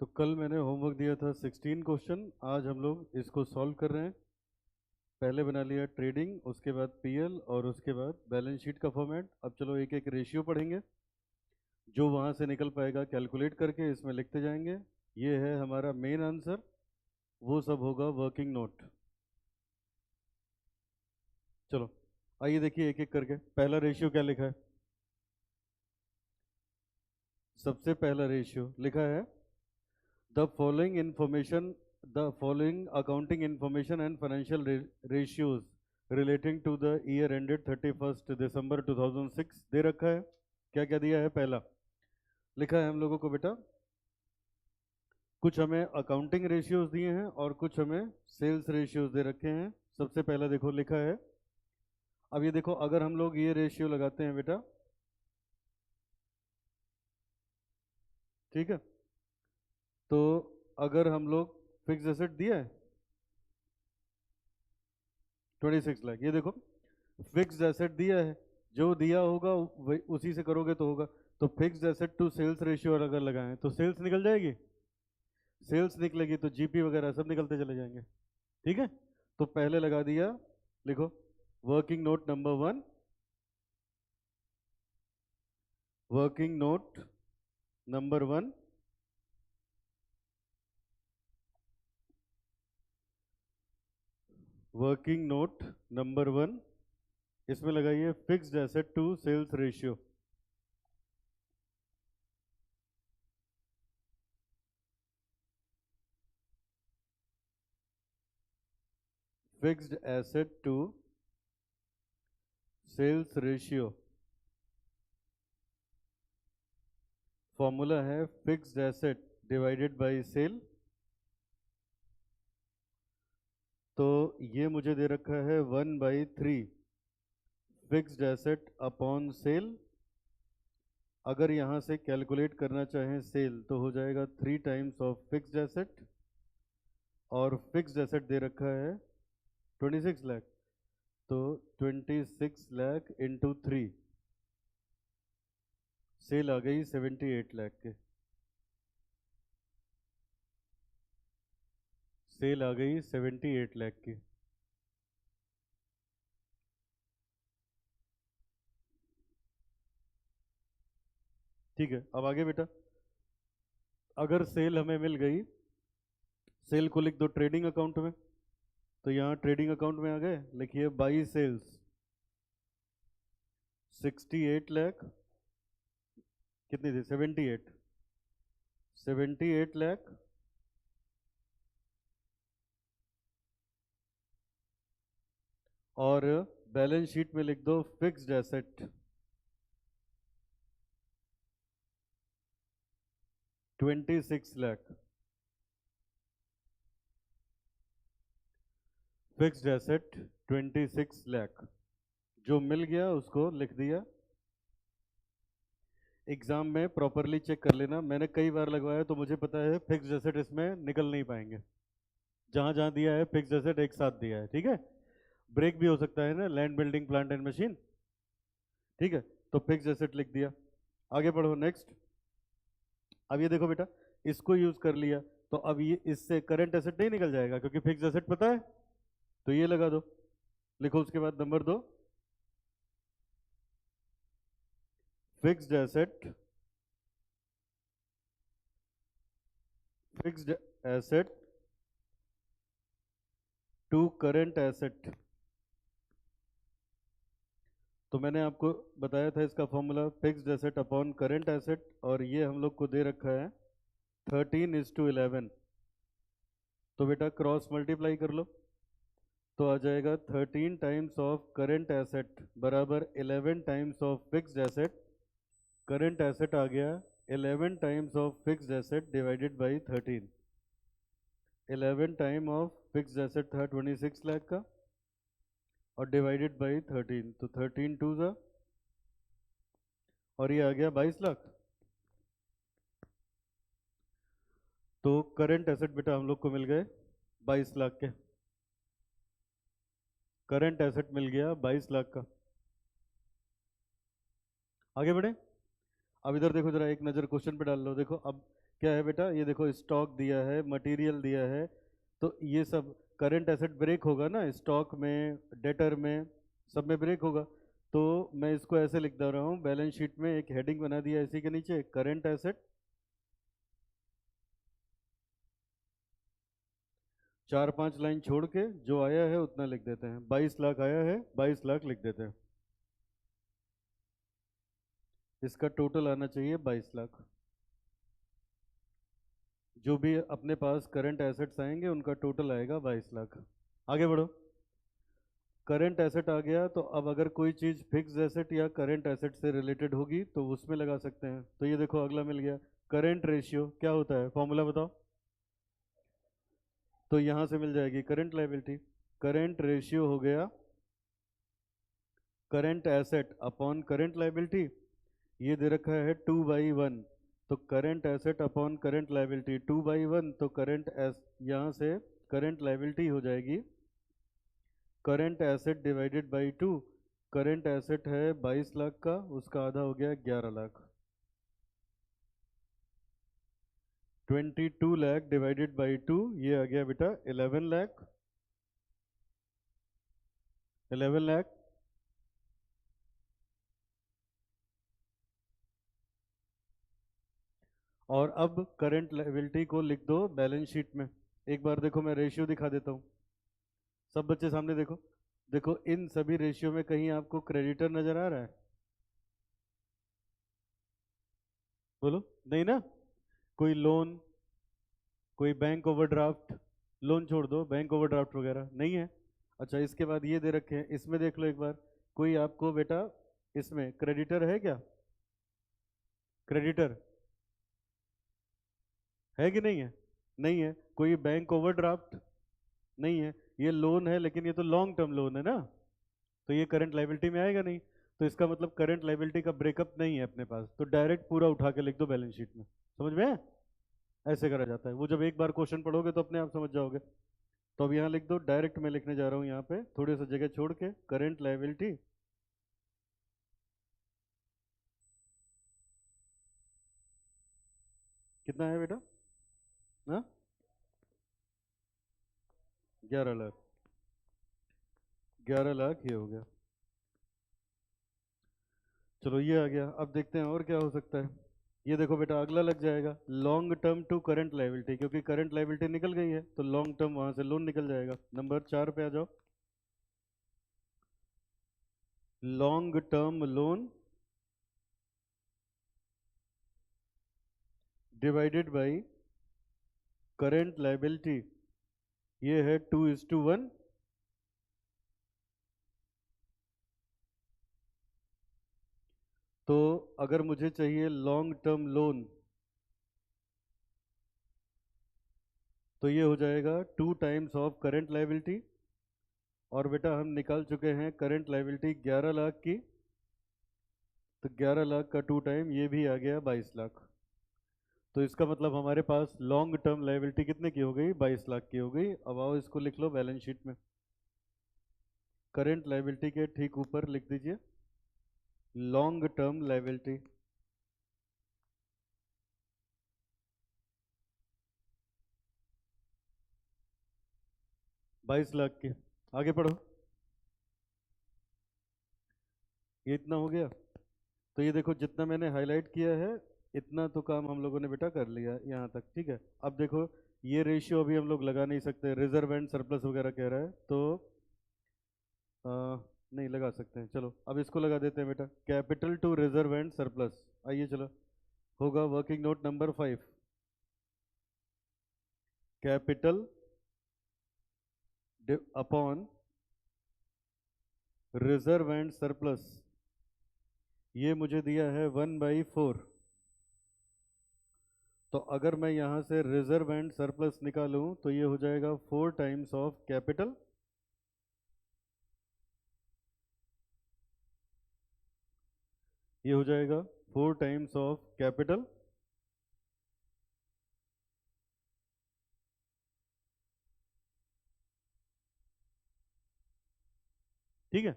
तो कल मैंने होमवर्क दिया था 16 क्वेश्चन, आज हम लोग इसको सॉल्व कर रहे हैं। पहले बना लिया ट्रेडिंग, उसके बाद पीएल और उसके बाद बैलेंस शीट का फॉर्मेट। अब चलो एक एक रेशियो पढ़ेंगे, जो वहाँ से निकल पाएगा कैलकुलेट करके इसमें लिखते जाएंगे। ये है हमारा मेन आंसर, वो सब होगा वर्किंग नोट। चलो आइए देखिए एक एक करके। पहला रेशियो क्या लिखा है? सबसे पहला रेशियो लिखा है The following information, the following accounting information and financial ratios relating to the year ended 31st December 2006 दे रखा है। क्या क्या दिया है? पहला लिखा है हम लोगों को बेटा, कुछ हमें अकाउंटिंग रेशियोज दिए हैं और कुछ हमें सेल्स रेशियोज दे रखे हैं। सबसे पहला देखो लिखा है, अब ये देखो अगर हम लोग ये रेशियो लगाते हैं बेटा, ठीक है, तो अगर हम लोग फिक्स एसेट दिया है 26 लाख, ये देखो फिक्स्ड एसेट दिया है, जो दिया होगा उसी से करोगे तो होगा। तो fixed asset to sales ratio अगर लगाएं तो सेल्स निकल जाएगी, सेल्स निकलेगी तो जीपी वगैरह सब निकलते चले जाएंगे। ठीक है, तो पहले लगा दिया, लिखो working note number 1, working note number 1, working note number 1, इसमें लगाइए fixed asset to sales ratio. Fixed asset to sales ratio formula है fixed asset divided by sale. तो ये मुझे दे रखा है 1/3 फिक्स्ड एसेट अपॉन सेल। अगर यहाँ से कैलकुलेट करना चाहें सेल तो हो जाएगा 3 टाइम्स ऑफ फिक्स्ड एसेट, और फिक्स्ड एसेट दे रखा है 26 लाख, तो 26 लाख इंटू 3, सेल आ गई 78 लाख के, सेल आ गई 78 लाख की। ठीक है, अब आगे बेटा, अगर सेल हमें मिल गई, सेल को लिख दो ट्रेडिंग अकाउंट में, तो यहाँ ट्रेडिंग अकाउंट में आ गए, लिखिए बाई सेल्स 68 लाख, कितनी थी? 78, 78 लाख, और बैलेंस शीट में लिख दो fixed asset 26 lakh, fixed asset 26 lakh. जो मिल गया उसको लिख दिया। एग्जाम में प्रॉपरली चेक कर लेना, मैंने कई बार लगवाया तो मुझे पता है फिक्स्ड एसेट इसमें निकल नहीं पाएंगे। जहां जहां दिया है फिक्स्ड एसेट एक साथ दिया है, ठीक है। ब्रेक भी हो सकता है ना, land building plant and machine, ठीक है। तो फिक्स्ड एसेट लिख दिया। आगे बढ़ो नेक्स्ट। अब ये देखो बेटा, इसको यूज कर लिया, तो अब ये इससे करंट एसेट नहीं निकल जाएगा क्योंकि फिक्स्ड एसेट पता है, तो ये लगा दो। लिखो उसके बाद number 2, fixed asset, fixed asset to current asset. तो मैंने आपको बताया था इसका formula fixed asset upon current asset, और ये हम लोग को दे रखा है 13:11। तो बेटा क्रॉस मल्टीप्लाई कर लो, तो आ जाएगा 13 टाइम्स ऑफ करंट एसेट बराबर 11 times of fixed asset. Current asset आ गया 11 times of fixed asset divided by 13। 11 time of fixed asset था 26 लाख का, और डिवाइडेड बाई 13, तो 13 टू ज़ा, और ये आ गया 22 लाख। तो करंट एसेट बेटा हम लोग को मिल गए 22 लाख के, करंट एसेट मिल गया 22 लाख का। आगे बढ़े। अब इधर देखो जरा, एक नज़र क्वेश्चन पे डाल लो। देखो अब क्या है बेटा, ये देखो स्टॉक दिया है, मटेरियल दिया है, तो ये सब करंट एसेट ब्रेक होगा ना, स्टॉक में, डेटर में, सब में ब्रेक होगा। तो मैं इसको ऐसे लिख दे रहा हूँ, बैलेंस शीट में एक हेडिंग बना दिया इसी के नीचे, करंट एसेट। 4-5 लाइन छोड़ के जो आया है उतना लिख देते हैं। 22 लाख आया है, 22 लाख लिख देते हैं। इसका टोटल आना चाहिए 22 लाख। जो भी अपने पास करंट एसेट्स आएंगे उनका टोटल आएगा 22 लाख। आगे बढ़ो। करंट एसेट आ गया, तो अब अगर कोई चीज़ फिक्स्ड एसेट या करंट एसेट से रिलेटेड होगी तो उसमें लगा सकते हैं। तो ये देखो अगला मिल गया, करंट रेशियो क्या होता है, फॉर्मूला बताओ। तो यहाँ से मिल जाएगी करंट लायबिलिटी। करंट रेशियो हो गया current asset upon current liability. ये दे रखा है 2/1, तो current asset upon current liability 2/1, तो करंट एस यहाँ से करंट लायबिलिटी हो जाएगी current asset divided by 2। Current asset है 22 लाख का, उसका आधा हो गया 11 लाख। 22 लाख डिवाइडेड बाई 2, ये आ गया बेटा 11 लाख। 11 लाख। और अब करंट लायबिलिटी को लिख दो बैलेंस शीट में। एक बार देखो मैं रेशियो दिखा देता हूँ, सब बच्चे सामने देखो। देखो इन सभी रेशियो में कहीं आपको क्रेडिटर नजर आ रहा है? बोलो नहीं ना। कोई लोन, कोई बैंक ओवरड्राफ्ट, लोन छोड़ दो, बैंक ओवरड्राफ्ट वगैरह नहीं है। अच्छा इसके बाद ये दे रखे हैं, इसमें देख लो एक बार, कोई आपको बेटा इसमें क्रेडिटर है क्या? क्रेडिटर है कि नहीं है? नहीं है। कोई बैंक ओवरड्राफ्ट नहीं है। ये लोन है, लेकिन ये तो लॉन्ग टर्म लोन है ना, तो ये करंट लाइबिलिटी में आएगा नहीं। तो इसका मतलब करंट लाइबिलिटी का ब्रेकअप नहीं है अपने पास, तो डायरेक्ट पूरा उठा के लिख दो बैलेंस शीट में। समझ में है? ऐसे करा जाता है, वो जब एक बार क्वेश्चन पढ़ोगे तो अपने आप समझ जाओगे। तो अब यहाँ लिख दो, डायरेक्ट मैं लिखने जा रहा हूँ यहाँ पे थोड़ी सी जगह छोड़ के, करंट लाइबिलिटी कितना है बेटा? हाँ, 11 लाख। 11 लाख ये हो गया। चलो ये आ गया। अब देखते हैं और क्या हो सकता है। ये देखो बेटा अगला लग जाएगा, long term to current liability, क्योंकि करंट लाइबिलिटी निकल गई है तो लॉन्ग टर्म वहां से लोन निकल जाएगा। नंबर 4 पे आ जाओ। Long term loan divided by current liability, ये है 2:1। तो अगर मुझे चाहिए लॉन्ग टर्म लोन, तो ये हो जाएगा 2 टाइम्स ऑफ करंट लाइबिलिटी। और बेटा हम निकाल चुके हैं करंट लाइबिलिटी 11 लाख की, तो 11 लाख का 2 टाइम ये भी आ गया 22 लाख। तो इसका मतलब हमारे पास लॉन्ग टर्म लाइबिलिटी कितने की हो गई? 22 लाख की हो गई। अब आओ इसको लिख लो बैलेंस शीट में। करंट लाइबिलिटी के ठीक ऊपर लिख दीजिए लॉन्ग टर्म लाइबिलिटी। 22 लाख की। आगे पढ़ो। ये इतना हो गया। तो ये देखो जितना मैंने हाईलाइट किया है, इतना तो काम हम लोगों ने बेटा कर लिया यहाँ तक, ठीक है। अब देखो ये रेशियो अभी हम लोग लगा नहीं सकते, रिजर्व एंड सरप्लस वगैरह कह रहा है, तो आ, नहीं लगा सकते हैं। चलो अब इसको लगा देते हैं बेटा, capital to reserve and surplus. आइए चलो, होगा working note number 5, capital upon reserve and surplus. ये मुझे दिया है 1/4। तो अगर मैं यहाँ से रिजर्व एंड सरप्लस निकालूं तो ये हो जाएगा 4 टाइम्स ऑफ कैपिटल। ये हो जाएगा 4 टाइम्स ऑफ कैपिटल। ठीक है।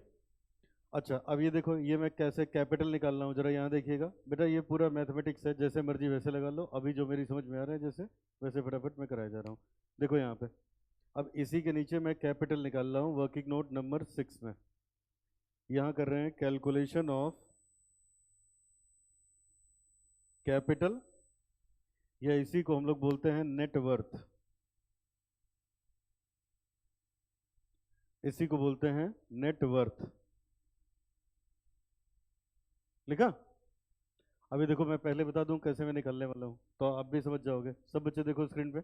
अच्छा अब ये देखो, ये मैं कैसे कैपिटल निकाल रहा हूँ, जरा यहाँ देखिएगा बेटा, ये पूरा मैथमेटिक्स है, जैसे मर्जी वैसे लगा लो, अभी जो मेरी समझ में आ रहा है जैसे वैसे फटाफट मैं कराया जा रहा हूँ। देखो यहाँ पे, अब इसी के नीचे मैं कैपिटल निकाल रहा हूँ वर्किंग नोट नंबर 6 में। यहाँ कर रहे हैं कैलकुलेशन ऑफ कैपिटल, या इसी को हम लोग बोलते हैं नेटवर्थ, इसी को बोलते हैं नेटवर्थ। लिखा? अभी देखो मैं पहले बता दूं कैसे मैं निकालने वाला हूं, तो आप भी समझ जाओगे। सब बच्चे देखो स्क्रीन पे,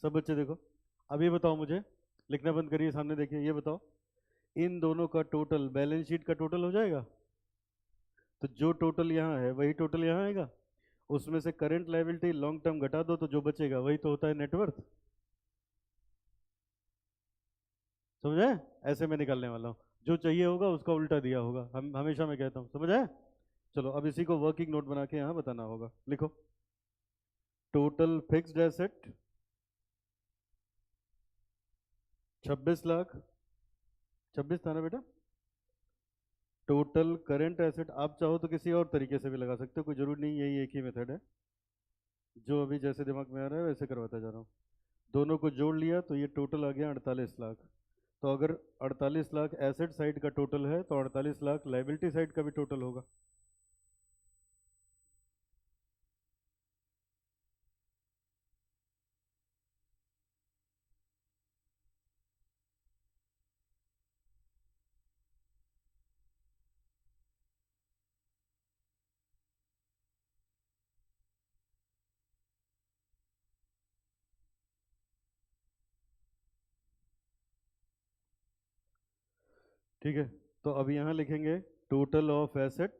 सब बच्चे देखो। अब ये बताओ मुझे, लिखना बंद करिए, सामने देखिए, ये बताओ इन दोनों का टोटल बैलेंस शीट का टोटल हो जाएगा? तो जो टोटल यहाँ है वही टोटल यहाँ आएगा, उसमें से करंट लायबिलिटी लॉन्ग टर्म घटा दो तो जो बचेगा वही तो होता है नेटवर्थ। समझे? ऐसे मैं निकालने वाला हूँ, जो चाहिए होगा उसका उल्टा दिया होगा, हम हमेशा मैं कहता हूँ, समझ आए? चलो अब इसी को वर्किंग नोट बना के यहाँ बताना होगा। लिखो टोटल फिक्स्ड एसेट 26 लाख, 26 था ना बेटा? टोटल करंट एसेट, आप चाहो तो किसी और तरीके से भी लगा सकते हो, कोई जरूरी नहीं, यही एक ही मेथड है, जो अभी जैसे दिमाग में आ रहा है वैसे करवाता जा रहा हूँ। दोनों को जोड़ लिया तो ये टोटल आ गया 48 लाख। तो अगर 48 लाख एसेट साइड का टोटल है तो 48 लाख लाइबिलिटी साइड का भी टोटल होगा। ठीक है, तो अब यहाँ लिखेंगे टोटल ऑफ एसेट,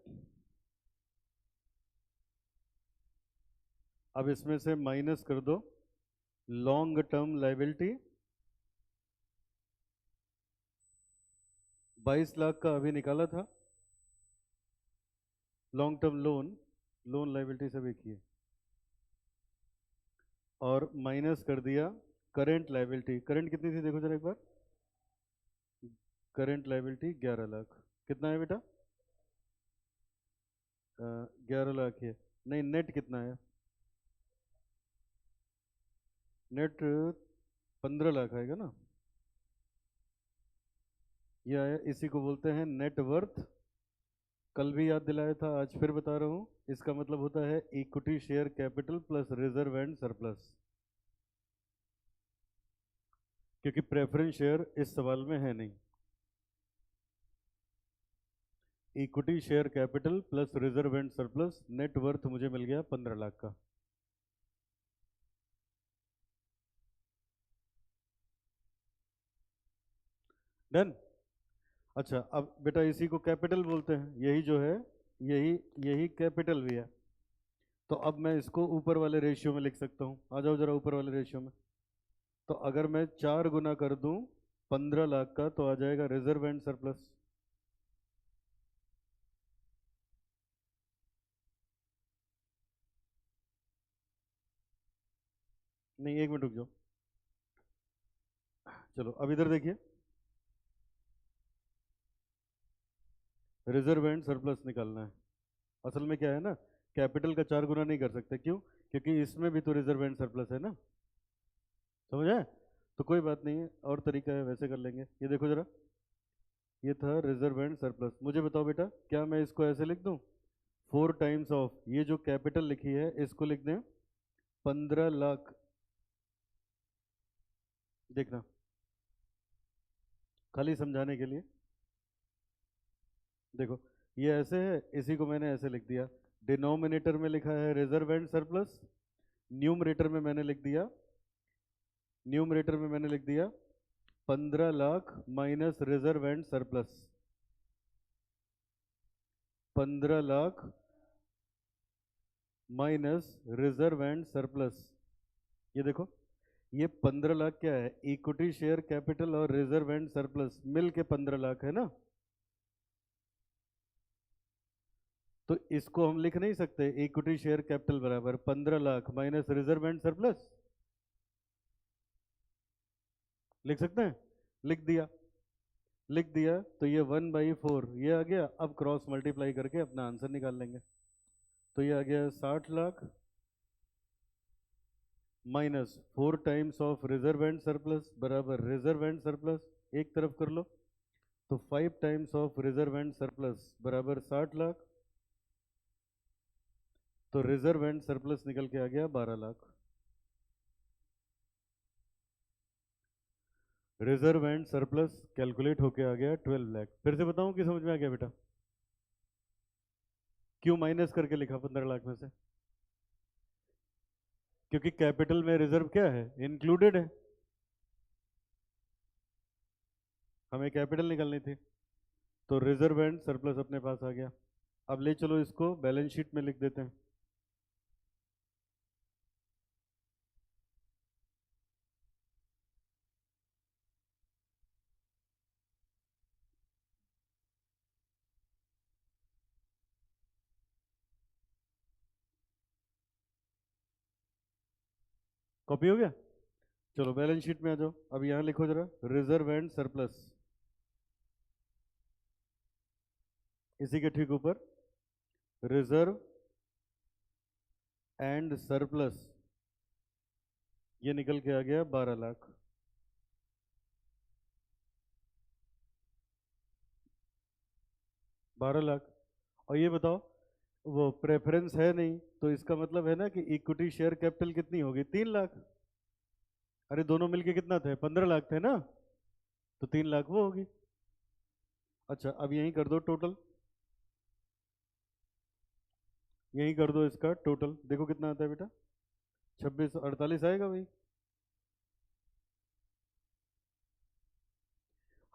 अब इसमें से माइनस कर दो लॉन्ग टर्म लाइबिलिटी। 22 लाख का अभी निकाला था long term loan, loan liability सब एक ही है, और माइनस कर दिया करंट लाइबिलिटी। करंट कितनी थी देखो जरा एक बार, करंट लाइबिलिटी 11 लाख। कितना है बेटा? 11 लाख है, नहीं नेट कितना है? नेट 15 लाख आएगा ना, ये आया, इसी को बोलते हैं नेटवर्थ। कल भी याद दिलाया था, आज फिर बता रहा हूँ, इसका मतलब होता है equity share capital plus reserve and surplus, क्योंकि प्रेफरेंस शेयर इस सवाल में है नहीं। Equity share capital plus reserve and surplus, net worth मुझे मिल गया 15 लाख का। डन? अच्छा अब बेटा इसी को कैपिटल बोलते हैं, यही जो है, यही यही कैपिटल भी है। तो अब मैं इसको ऊपर वाले रेशियो में लिख सकता हूँ, आ जाओ जरा ऊपर वाले रेशियो में। तो अगर मैं 4 गुना कर दूं 15 लाख का तो आ जाएगा रिजर्व एंड सरप्लस। नहीं एक मिनट रुक जाओ, चलो अब इधर देखिए, रिजर्व एंड सरप्लस निकालना है। असल में क्या है ना, कैपिटल का 4 गुना नहीं कर सकते, क्यों? क्योंकि इसमें भी तो रिजर्व एंड सरप्लस है ना, समझ आए? तो कोई बात नहीं है, और तरीका है, वैसे कर लेंगे। ये देखो जरा, ये था रिजर्व एंड सरप्लस। मुझे बताओ बेटा, क्या मैं इसको ऐसे लिख दूं, 4 टाइम्स ऑफ ये जो कैपिटल लिखी है इसको लिख दें 15 लाख? देखना, खाली समझाने के लिए। देखो ये ऐसे है, इसी को मैंने ऐसे लिख दिया, डिनोमिनेटर में लिखा है रिजर्व एंड सरप्लस, न्यूमरेटर में मैंने लिख दिया, न्यूमरेटर में मैंने लिख दिया 15 lakh minus reserve and surplus, 15 lakh minus reserve and surplus. ये देखो, ये 15 लाख क्या है, इक्विटी शेयर कैपिटल और रिजर्व एंड सरप्लस मिल के 15 लाख है ना। तो इसको हम लिख नहीं सकते इक्विटी शेयर कैपिटल बराबर 15 lakh minus reserve and surplus? लिख सकते हैं? लिख दिया। लिख दिया तो ये 1/4 ये आ गया। अब क्रॉस मल्टीप्लाई करके अपना आंसर निकाल लेंगे। तो ये आ गया 60 lakh minus 4 times of reserve and surplus बराबर रिजर्व एंड सरप्लस एक तरफ कर लो। तो 5 times of reserve and surplus बराबर 60 लाख। तो रिजर्व एंड सरप्लस निकल के आ गया 12 lakh. Reserve and surplus calculate होके आ गया 12 लाख। फिर से बताऊं कि समझ में आ गया बेटा? क्यों माइनस करके लिखा 15 लाख में से? क्योंकि कैपिटल में रिजर्व क्या है? इंक्लूडेड है। हमें कैपिटल निकालनी थी। तो रिजर्व एंड सरप्लस अपने पास आ गया। अब ले चलो इसको बैलेंस शीट में लिख देते हैं। कॉपी हो गया? चलो बैलेंस शीट में आ जाओ। अब यहां लिखो जरा रिजर्व एंड सरप्लस। इसी के ठीक ऊपर रिजर्व एंड सरप्लस। ये निकल के आ गया 12 लाख। 12 लाख। और ये बताओ वो प्रेफरेंस है नहीं तो इसका मतलब है ना कि इक्विटी शेयर कैपिटल कितनी होगी? 3 लाख। अरे दोनों मिलके कितना थे? 15 लाख थे ना? तो 3 लाख वो होगी। अच्छा अब यहीं कर दो टोटल। यहीं कर दो इसका टोटल। देखो कितना आता है बेटा? 2648 आएगा भाई।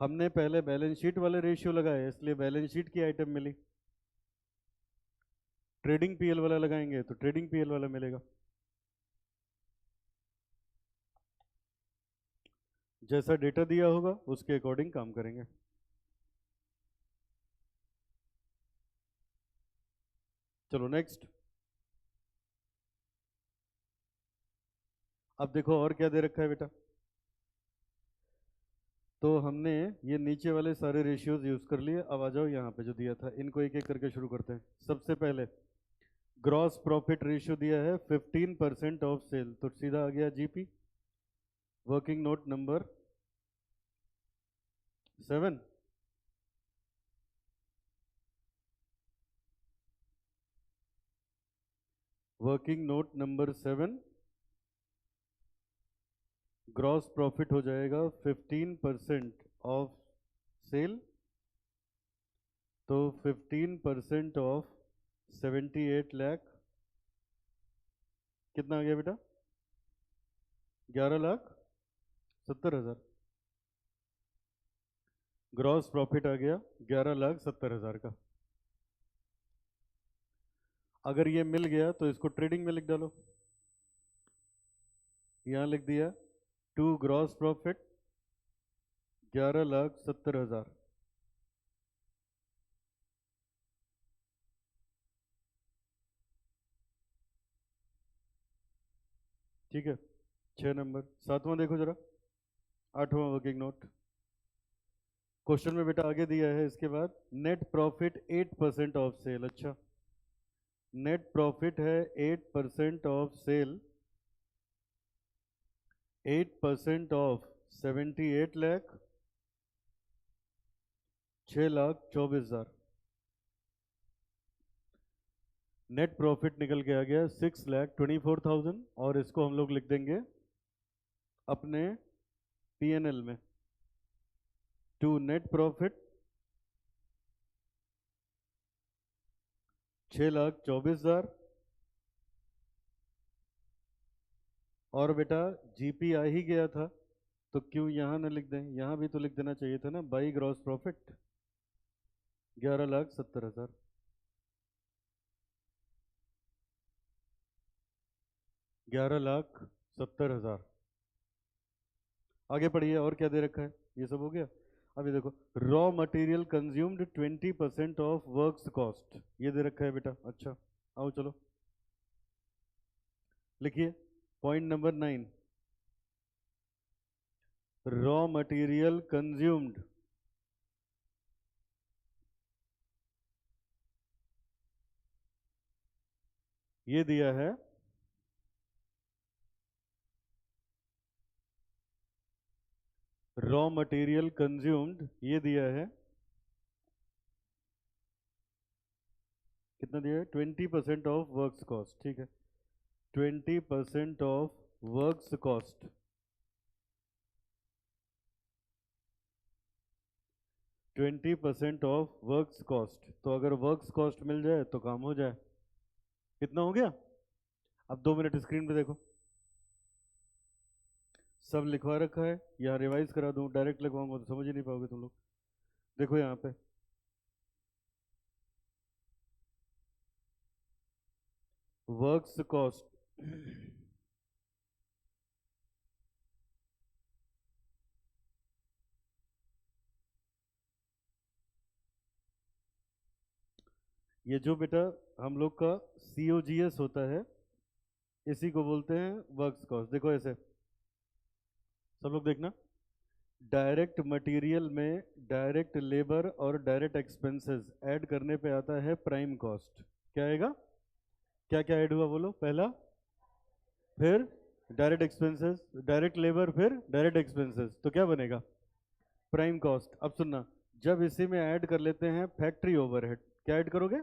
हमने पहले बैलेंस शीट वाले रेशियो लगाए इसलिए बैलेंस शीट की आइटम मिली। ट्रेडिंग पीएल वाला लगाएंगे तो ट्रेडिंग पीएल वाला मिलेगा। जैसा डेटा दिया होगा उसके अकॉर्डिंग काम करेंगे। चलो नेक्स्ट। अब देखो और क्या दे रखा है बेटा। तो हमने ये नीचे वाले सारे रेशियोज यूज कर लिए। अब आ जाओ यहाँ पे जो दिया था इनको एक एक करके शुरू करते हैं। सबसे पहले ग्रॉस प्रॉफिट रेशियो दिया है 15% ऑफ सेल। तो सीधा आ गया GP. Working note number 7। Working note number 7 gross profit हो जाएगा 15% ऑफ सेल। तो 15% ऑफ 78 लाख कितना आ गया बेटा? 11,70,000। ग्रॉस प्रॉफिट आ गया 11,70,000 का। अगर ये मिल गया तो इसको ट्रेडिंग में लिख डालो। यहाँ लिख दिया टू ग्रॉस प्रॉफिट 11,70,000। ठीक है। 6 नंबर। 7वां देखो जरा। 8वां वर्किंग नोट। क्वेश्चन में बेटा आगे दिया है इसके बाद नेट प्रॉफिट 8% ऑफ सेल। अच्छा नेट प्रॉफिट है 8% of sale. 8% of 78 lakh 6,24,000। Net profit निकल के आ गया 6,24,000 और इसको हम लोग लिख देंगे अपने पीएनएल में टू नेट प्रॉफिट 6,24,000। और बेटा जीपी आ ही गया था तो क्यों यहाँ ना लिख दें? यहाँ भी तो लिख देना चाहिए था ना बाई ग्रॉस प्रॉफिट 11,70,000। 11,70,000। आगे पढ़िए और क्या दे रखा है। ये सब हो गया। अभी देखो raw material consumed 20% of works cost ये दे रखा है बेटा। अच्छा आओ चलो लिखिए point number 9 raw material consumed ये दिया है रॉ मटेरियल कंज्यूम्ड, ये दिया है कितना दिया है 20% ऑफ वर्क्स कॉस्ट, ठीक है 20% of works cost, 20% of works cost. तो अगर वर्क्स कॉस्ट मिल जाए तो काम हो जाए। कितना हो गया? अब 2 मिनट स्क्रीन पे देखो, सब लिखवा रखा है, यहाँ रिवाइज करा दूं, डायरेक्ट लिखवाऊंगा तो समझ ही नहीं पाओगे तुम लोग। देखो यहाँ पे वर्क्स कॉस्ट ये जो बेटा हम लोग का COGS होता है, इसी को बोलते हैं वर्क्स कॉस्ट। देखो ऐसे, सब लोग देखना, डायरेक्ट मटेरियल में डायरेक्ट लेबर और डायरेक्ट एक्सपेंसेस ऐड करने पे आता है प्राइम कॉस्ट। क्या आएगा? क्या क्या ऐड हुआ बोलो? पहला, फिर डायरेक्ट एक्सपेंसेस, डायरेक्ट लेबर, फिर डायरेक्ट एक्सपेंसेस, तो क्या बनेगा? Prime cost. अब सुनना, जब इसी में ऐड कर लेते हैं फैक्ट्री ओवरहेड, क्या ऐड करोगे?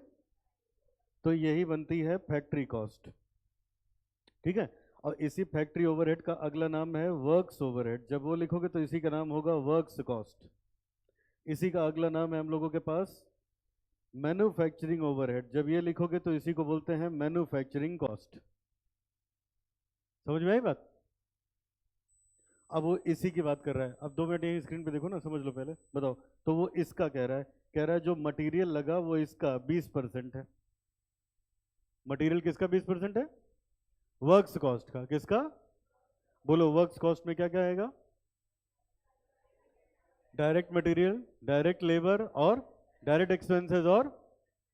तो यही बनती है फैक्ट्री कॉस्ट, ठीक है। और इसी फैक्ट्री ओवरहेड का अगला नाम है वर्क्स ओवरहेड, जब वो लिखोगे तो इसी का नाम होगा वर्क्स कॉस्ट। इसी का अगला नाम है हम लोगों के पास मैन्युफैक्चरिंग ओवरहेड, जब ये लिखोगे तो इसी को बोलते हैं मैन्युफैक्चरिंग कॉस्ट। समझ में आई बात? अब वो इसी की बात कर रहा है। अब 2 मिनट यही स्क्रीन पे देखो ना, समझ लो पहले, बताओ। तो वो इसका कह रहा है जो मटेरियल लगा वो इसका 20% है। मटेरियल किसका 20% है? वर्क्स कॉस्ट का। किसका? बोलो, वर्क्स कॉस्ट में क्या क्या आएगा? डायरेक्ट मटेरियल, डायरेक्ट लेबर और डायरेक्ट एक्सपेंसेस और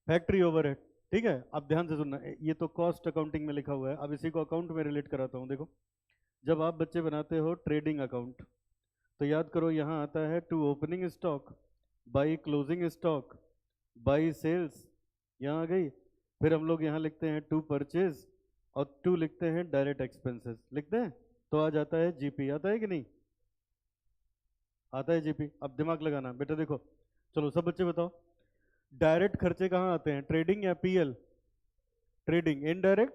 फैक्ट्री ओवरहेड, ठीक है। अब ध्यान से सुनना, ये तो कॉस्ट अकाउंटिंग में लिखा हुआ है, अब इसी को अकाउंट में रिलेट कराता हूँ। देखो, जब आप बच्चे बनाते हो ट्रेडिंग अकाउंट, तो याद करो यहाँ आता है to opening stock, by closing stock, by sales, यहाँ आ गई। फिर हम लोग यहाँ लिखते हैं टू परचेज और टू लिखते हैं डायरेक्ट एक्सपेंसेस, लिखते हैं तो आ जाता है जीपी। आता है कि नहीं? आता है जीपी। अब दिमाग लगाना बेटा, देखो, चलो सब बच्चे बताओ, डायरेक्ट खर्चे कहाँ आते हैं, ट्रेडिंग या पीएल? ट्रेडिंग। इनडायरेक्ट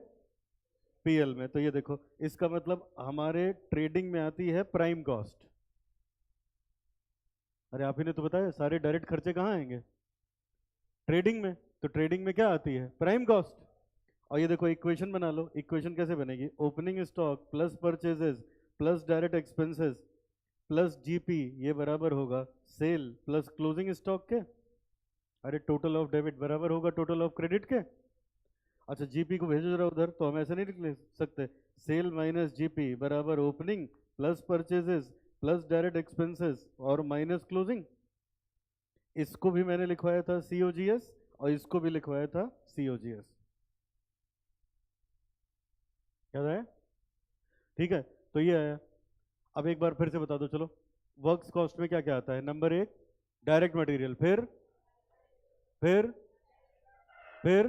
पीएल में। तो ये देखो, इसका मतलब हमारे ट्रेडिंग में आती है प्राइम कॉस्ट। अरे आप ही ने तो बताया सारे डायरेक्ट खर्चे कहाँ आएंगे? ट्रेडिंग में। तो ट्रेडिंग में क्या आती है? Prime cost. और ये देखो, इक्वेशन बना लो। इक्वेशन कैसे बनेगी? Opening stock plus purchases plus direct expenses plus GP, ये बराबर होगा सेल प्लस क्लोजिंग स्टॉक के। अरे टोटल ऑफ डेबिट बराबर होगा टोटल ऑफ क्रेडिट के। अच्छा, जीपी को भेजो जरा उधर, तो हम ऐसे नहीं लिख सकते सेल माइनस जीपी बराबर opening plus purchases plus direct expenses और माइनस क्लोजिंग। इसको भी मैंने लिखवाया था COGS और इसको भी लिखवाया था COGS। याद आया? ठीक है, तो ये आया। अब एक बार फिर से बता दो चलो, वर्क्स कॉस्ट में क्या क्या आता है? नंबर 1 डायरेक्ट मटेरियल, फिर फिर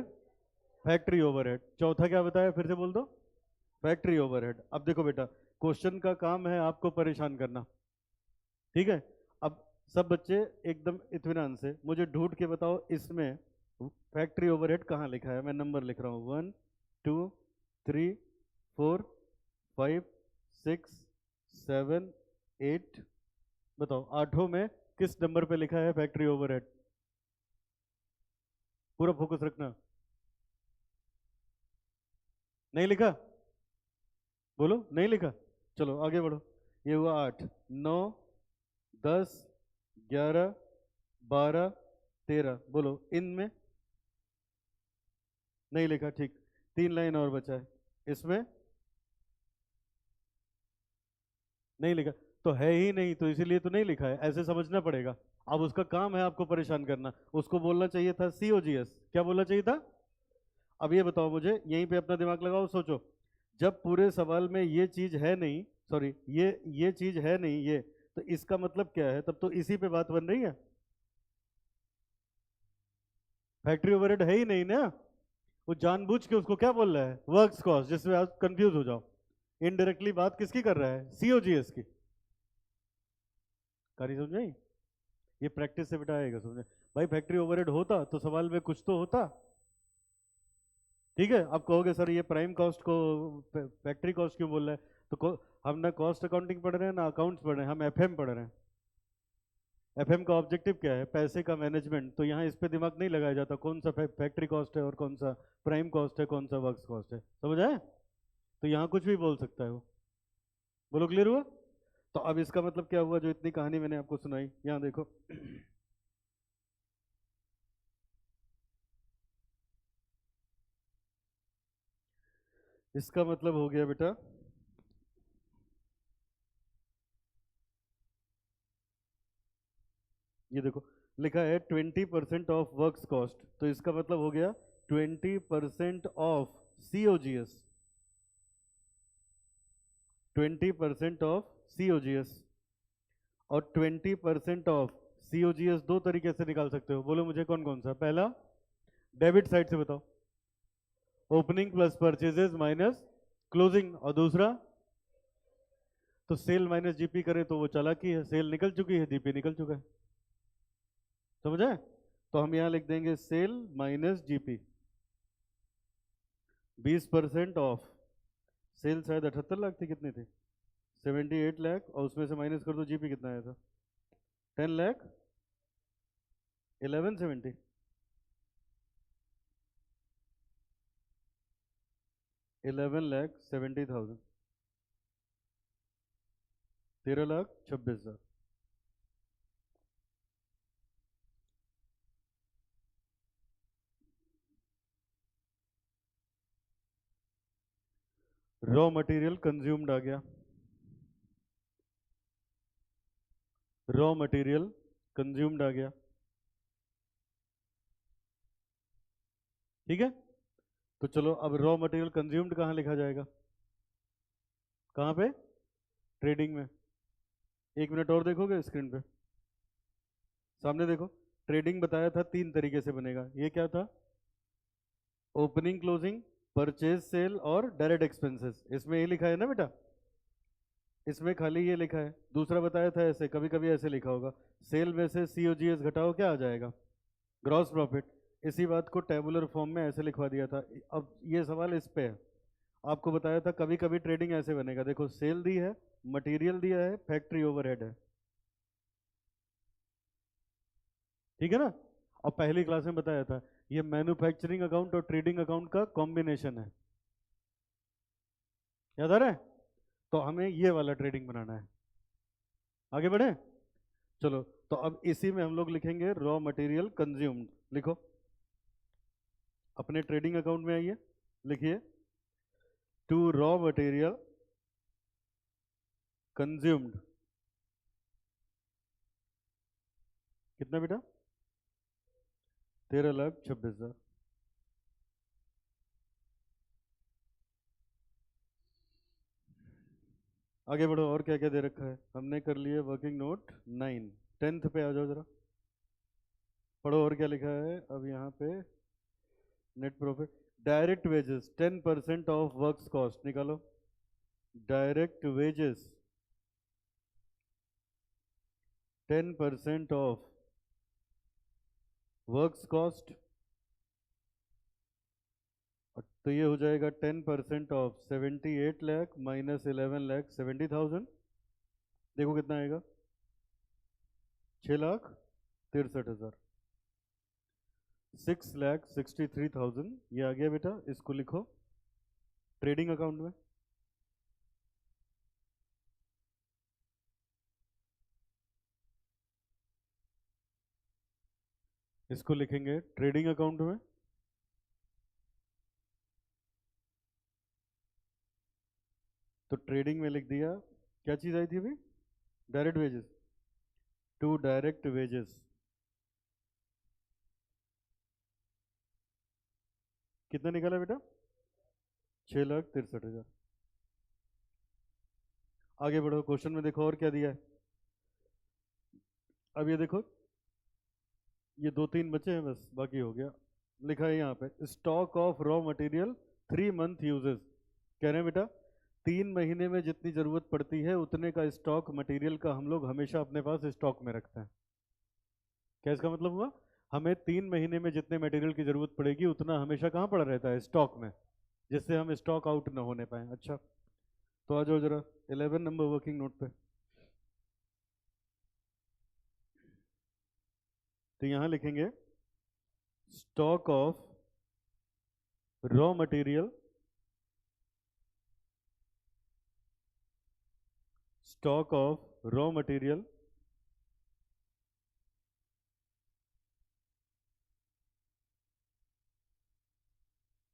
फैक्ट्री ओवरहेड, चौथा क्या बताया फिर से बोल दो? Factory overhead. अब देखो बेटा, क्वेश्चन का काम है आपको परेशान करना, ठीक है। अब सब बच्चे एकदम इत्मीनान से मुझे ढूंढ के बताओ, इसमें फैक्ट्री ओवरहेड कहाँ लिखा है? मैं नंबर लिख रहा हूँ 1 2 3 4 5 6 7 8। बताओ, आठों में किस नंबर पे लिखा है फैक्ट्री ओवरहेड? पूरा फोकस रखना। नहीं लिखा? बोलो, नहीं लिखा? चलो आगे बढ़ो। ये हुआ 8 9 10 11 12 13। बोलो, इनमें नहीं लिखा, ठीक। 3 लाइन और बचा है, इसमें नहीं लिखा। तो है ही नहीं, तो इसीलिए तो नहीं लिखा है, ऐसे समझना पड़ेगा। अब उसका काम है आपको परेशान करना, उसको बोलना चाहिए था COGS। क्या बोलना चाहिए था? अब ये बताओ मुझे, यहीं पे अपना दिमाग लगाओ, सोचो, जब पूरे सवाल में ये चीज है नहीं, सॉरी, ये चीज है नहीं, ये तो इसका मतलब क्या है? तब तो इसी पे बात बन रही है। फैक्ट्री ओवरहेड है ही नहीं ना, वो जानबूझ के उसको क्या बोल रहा है, वर्क्स कॉस्ट, जिसमें आप कंफ्यूज हो जाओ। इनडायरेक्टली बात किसकी कर रहा है, सीओजीएस की। कहानी समझ आई? ये प्रैक्टिस से बेटा आएगा समझे। भाई फैक्ट्री ओवरहेड होता तो सवाल में कुछ तो होता। ठीक है, आप कहोगे सर ये प्राइम कॉस्ट को फैक्ट्री कॉस्ट क्यों बोल रहा है, तो हम ना कॉस्ट अकाउंटिंग पढ़ रहे हैं ना अकाउंट्स पढ़ रहे हैं, हम एफएम पढ़ रहे हैं। एफएम का ऑब्जेक्टिव क्या है, पैसे का मैनेजमेंट। तो यहाँ इस पे दिमाग नहीं लगाया जाता कौन सा फैक्ट्री कॉस्ट है और कौन सा प्राइम कॉस्ट है, कौन सा वर्क्स कॉस्ट है, समझ आए? तो यहाँ कुछ भी बोल सकता है वो। बोलो क्लियर हुआ? तो अब इसका मतलब क्या हुआ, जो इतनी कहानी मैंने आपको सुनाई, यहाँ देखो। इसका मतलब हो गया बेटा, ये देखो लिखा है 20% ऑफ वर्क्स कॉस्ट, तो इसका मतलब हो गया 20% ऑफ सीओजीएस। 20% of COGS. और 20% ऑफ सीओजीएस दो तरीके से निकाल सकते हो, बोलो मुझे कौन कौन सा। पहला डेबिट साइड से बताओ, opening plus purchases minus closing. और दूसरा तो सेल माइनस जीपी करें तो वो चालाकी है, सेल निकल चुकी है, जीपी निकल चुका है, समझ आए? तो हम यहां लिख देंगे sale minus GP. 20% of sale शायद 78 लाख थी, कितनी थी, 78 लाख, और उसमें से माइनस कर दो जीपी कितना आया था, 10 लाख, 1170, 11,70,000, 13,26,000। रॉ मटेरियल कंज्यूम्ड आ गया, रॉ मटेरियल कंज्यूम्ड आ गया, ठीक है। तो चलो अब रॉ मटेरियल कंज्यूम्ड कहाँ लिखा जाएगा, कहाँ पे, ट्रेडिंग में। एक मिनट और देखोगे स्क्रीन पे, सामने देखो। ट्रेडिंग बताया था तीन तरीके से बनेगा, ये क्या था, ओपनिंग क्लोजिंग, परचेज सेल और डायरेक्ट एक्सपेंसेस। इसमें ये लिखा है ना बेटा, इसमें खाली ये लिखा है। दूसरा बताया था ऐसे, कभी कभी ऐसे लिखा होगा, सेल में से सीओजीएस घटाओ क्या आ जाएगा, ग्रॉस प्रॉफिट। इसी बात को टेबुलर फॉर्म में ऐसे लिखवा दिया था। अब ये सवाल इस पे है, आपको बताया था कभी कभी ट्रेडिंग ऐसे बनेगा, देखो सेल दी है, मटेरियल दिया है, फैक्ट्री ओवरहेड है, ठीक है ना। और पहली क्लास में बताया था ये मैन्युफैक्चरिंग अकाउंट और ट्रेडिंग अकाउंट का कॉम्बिनेशन है, याद आ रहा है? तो हमें ये वाला ट्रेडिंग बनाना है। आगे बढ़े, चलो। तो अब इसी में हम लोग लिखेंगे रॉ मटेरियल कंज्यूम्ड। लिखो, अपने ट्रेडिंग अकाउंट में आइए, लिखिए टू रॉ मटेरियल कंज्यूम्ड, कितना बेटा, 13,26,000। आगे बढ़ो, और क्या क्या दे रखा है, हमने कर लिए वर्किंग नोट 9। 10th पे आ जाओ जरा, पढ़ो और क्या लिखा है अब यहाँ पे। Net profit, direct wages 10% of works cost निकालो, direct wages 10% of works cost. तो ये हो जाएगा 10% ऑफ 78 लाख माइनस 11,70,000। देखो कितना आएगा, 6,63,000, 6,63,000। ये आ गया बेटा, इसको लिखो ट्रेडिंग अकाउंट में। इसको लिखेंगे ट्रेडिंग अकाउंट में। तो ट्रेडिंग में लिख दिया, क्या चीज आई थी अभी, direct wages, to direct wages, कितना निकाला बेटा, 6,63,000। आगे बढ़ो, क्वेश्चन में देखो और क्या दिया है। अब ये देखो, ये दो तीन बचे हैं बस, बाकी हो गया। लिखा है यहाँ पे stock of raw material 3 month uses. कह रहे हैं बेटा 3 महीने में जितनी जरूरत पड़ती है उतने का स्टॉक मटेरियल का हम लोग हमेशा अपने पास स्टॉक में रखते हैं। क्या इसका मतलब हुआ? हमें 3 महीने में जितने मटेरियल की जरूरत पड़ेगी उतना हमेशा कहाँ पड़ा रहता है? स्टॉक में, जिससे हम स्टॉक आउट ना होने पाए। अच्छा, तो आ जाओ जरा 11 नंबर वर्किंग नोट पे। तो यहां लिखेंगे stock of raw material, stock of raw material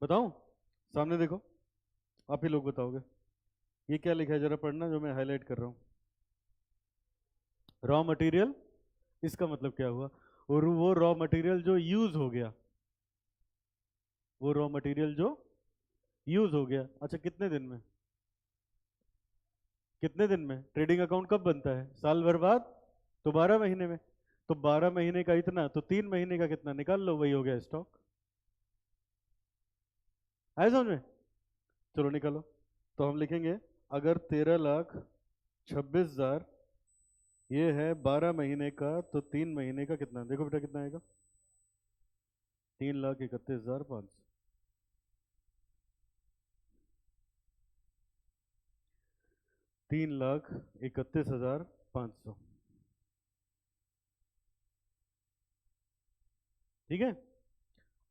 बताऊं? सामने देखो, आप ही लोग बताओगे। ये क्या लिखा है जरा पढ़ना, जो मैं हाईलाइट कर रहा हूं। रॉ मटेरियल, इसका मतलब क्या हुआ? और वो रॉ मटेरियल जो यूज हो गया, वो रॉ मटेरियल जो यूज हो गया। अच्छा, कितने दिन में? कितने दिन में? ट्रेडिंग अकाउंट कब बनता है? साल भर बाद, तो 12 महीने में। तो 12 महीने का इतना, तो 3 महीने का कितना निकाल लो, वही हो गया स्टॉक। आए समझ में? चलो निकालो। तो हम लिखेंगे अगर 13,26,000 ये है 12 महीने का, तो 3 महीने का कितना? देखो बेटा कितना आएगा, 3,31,500। 3,31,500। ठीक है।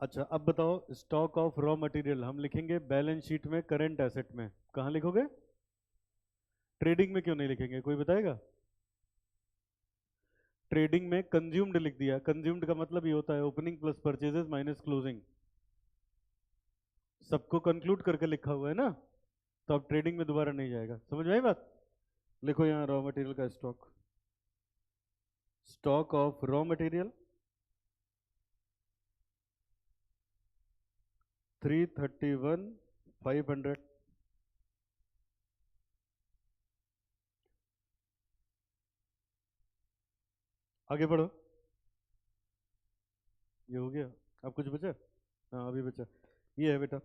अच्छा अब बताओ, स्टॉक ऑफ रॉ मटेरियल हम लिखेंगे बैलेंस शीट में, करंट एसेट में। कहाँ लिखोगे? ट्रेडिंग में क्यों नहीं लिखेंगे, कोई बताएगा? ट्रेडिंग में कंज्यूम्ड लिख दिया। कंज्यूम्ड का मतलब ये होता है opening plus purchases minus closing. सबको कंक्लूड करके लिखा हुआ है ना, तो अब ट्रेडिंग में दोबारा नहीं जाएगा। समझ में आई बात? लिखो यहाँ रॉ मटेरियल का stock, stock of raw material 331,500। आगे बढ़ो। ये हो गया। अब कुछ बचा? हाँ अभी बचा। ये है बेटा,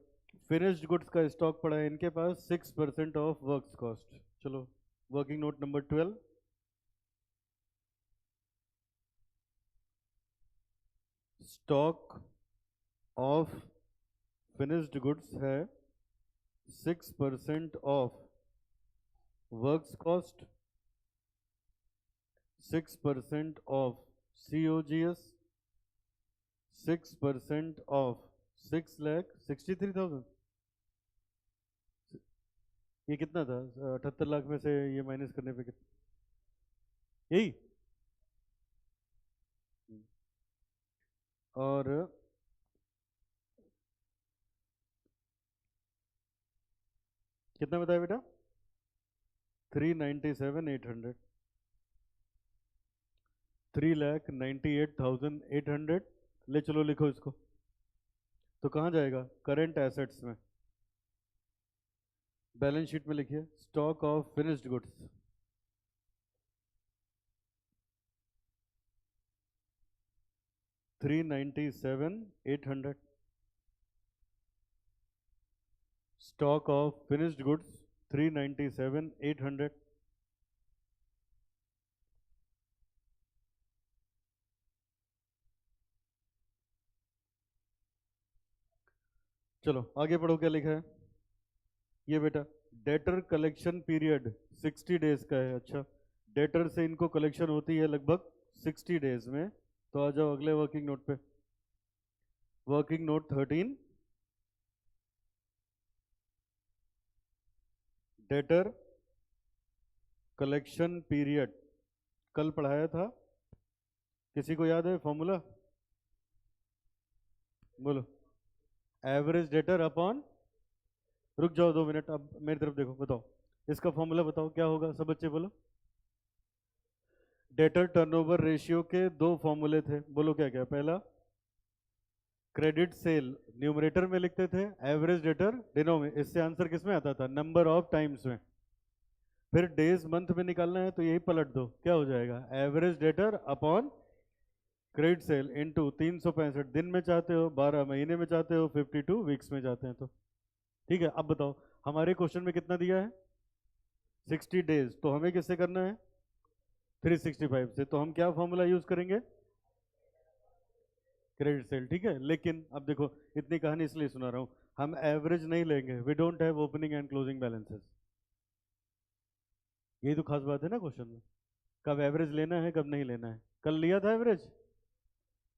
फिनिश्ड गुड्स का स्टॉक पड़ा है इनके पास 6% ऑफ वर्क्स कॉस्ट। चलो working note number 12। Stock of finished goods है 6% of works cost, 6% of COGS, 6% of 6,63,000। ये कितना था? 78 लाख में से ये माइनस करने पे कितना? यही। और कितना बताया बेटा? 3,97,800। 3,98,800। ले चलो लिखो इसको। तो कहाँ जाएगा? करंट एसेट्स में। बैलेंस शीट में लिखिए stock of finished goods 3,97,800। Stock of finished goods 3,97,800। चलो आगे पढ़ो क्या लिखा है। ये बेटा डेटर कलेक्शन पीरियड 60 डेज का है। अच्छा, डेटर से इनको कलेक्शन होती है लगभग 60 डेज में। तो आ जाओ अगले वर्किंग नोट पे। Working note 13, debtor collection period. कल पढ़ाया था, किसी को याद है फॉर्मूला? बोलो। एवरेज डेटर अपॉन, रुक जाओ 2 मिनट, अब मेरी तरफ देखो, बताओ इसका फॉर्मूला बताओ क्या होगा, सब बच्चे बोलो। डेटर टर्नओवर रेशियो के 2 फॉर्मूले थे, बोलो क्या क्या। पहला क्रेडिट सेल न्यूमरेटर में लिखते थे, एवरेज डेटर डिनोमिनेटर। इससे आंसर किस में आता था? नंबर ऑफ टाइम्स में। फिर डेज मंथ में निकालना है तो यही पलट दो, क्या हो जाएगा? Average debtor upon credit sale into 365 दिन में चाहते हो, 12 महीने में चाहते हो, 52 वीक्स में चाहते हैं तो ठीक है। अब बताओ हमारे क्वेश्चन में कितना दिया है 60 डेज, तो हमें किससे करना है 365 से, तो हम क्या फॉर्मूला यूज करेंगे क्रेडिट सेल, ठीक है। लेकिन अब देखो इतनी कहानी इसलिए सुना रहा हूं, हम एवरेज नहीं लेंगे, we don't have opening and closing balances, यही तो खास बात है ना क्वेश्चन में, कब एवरेज लेना है कब नहीं लेना है। कल लिया था एवरेज,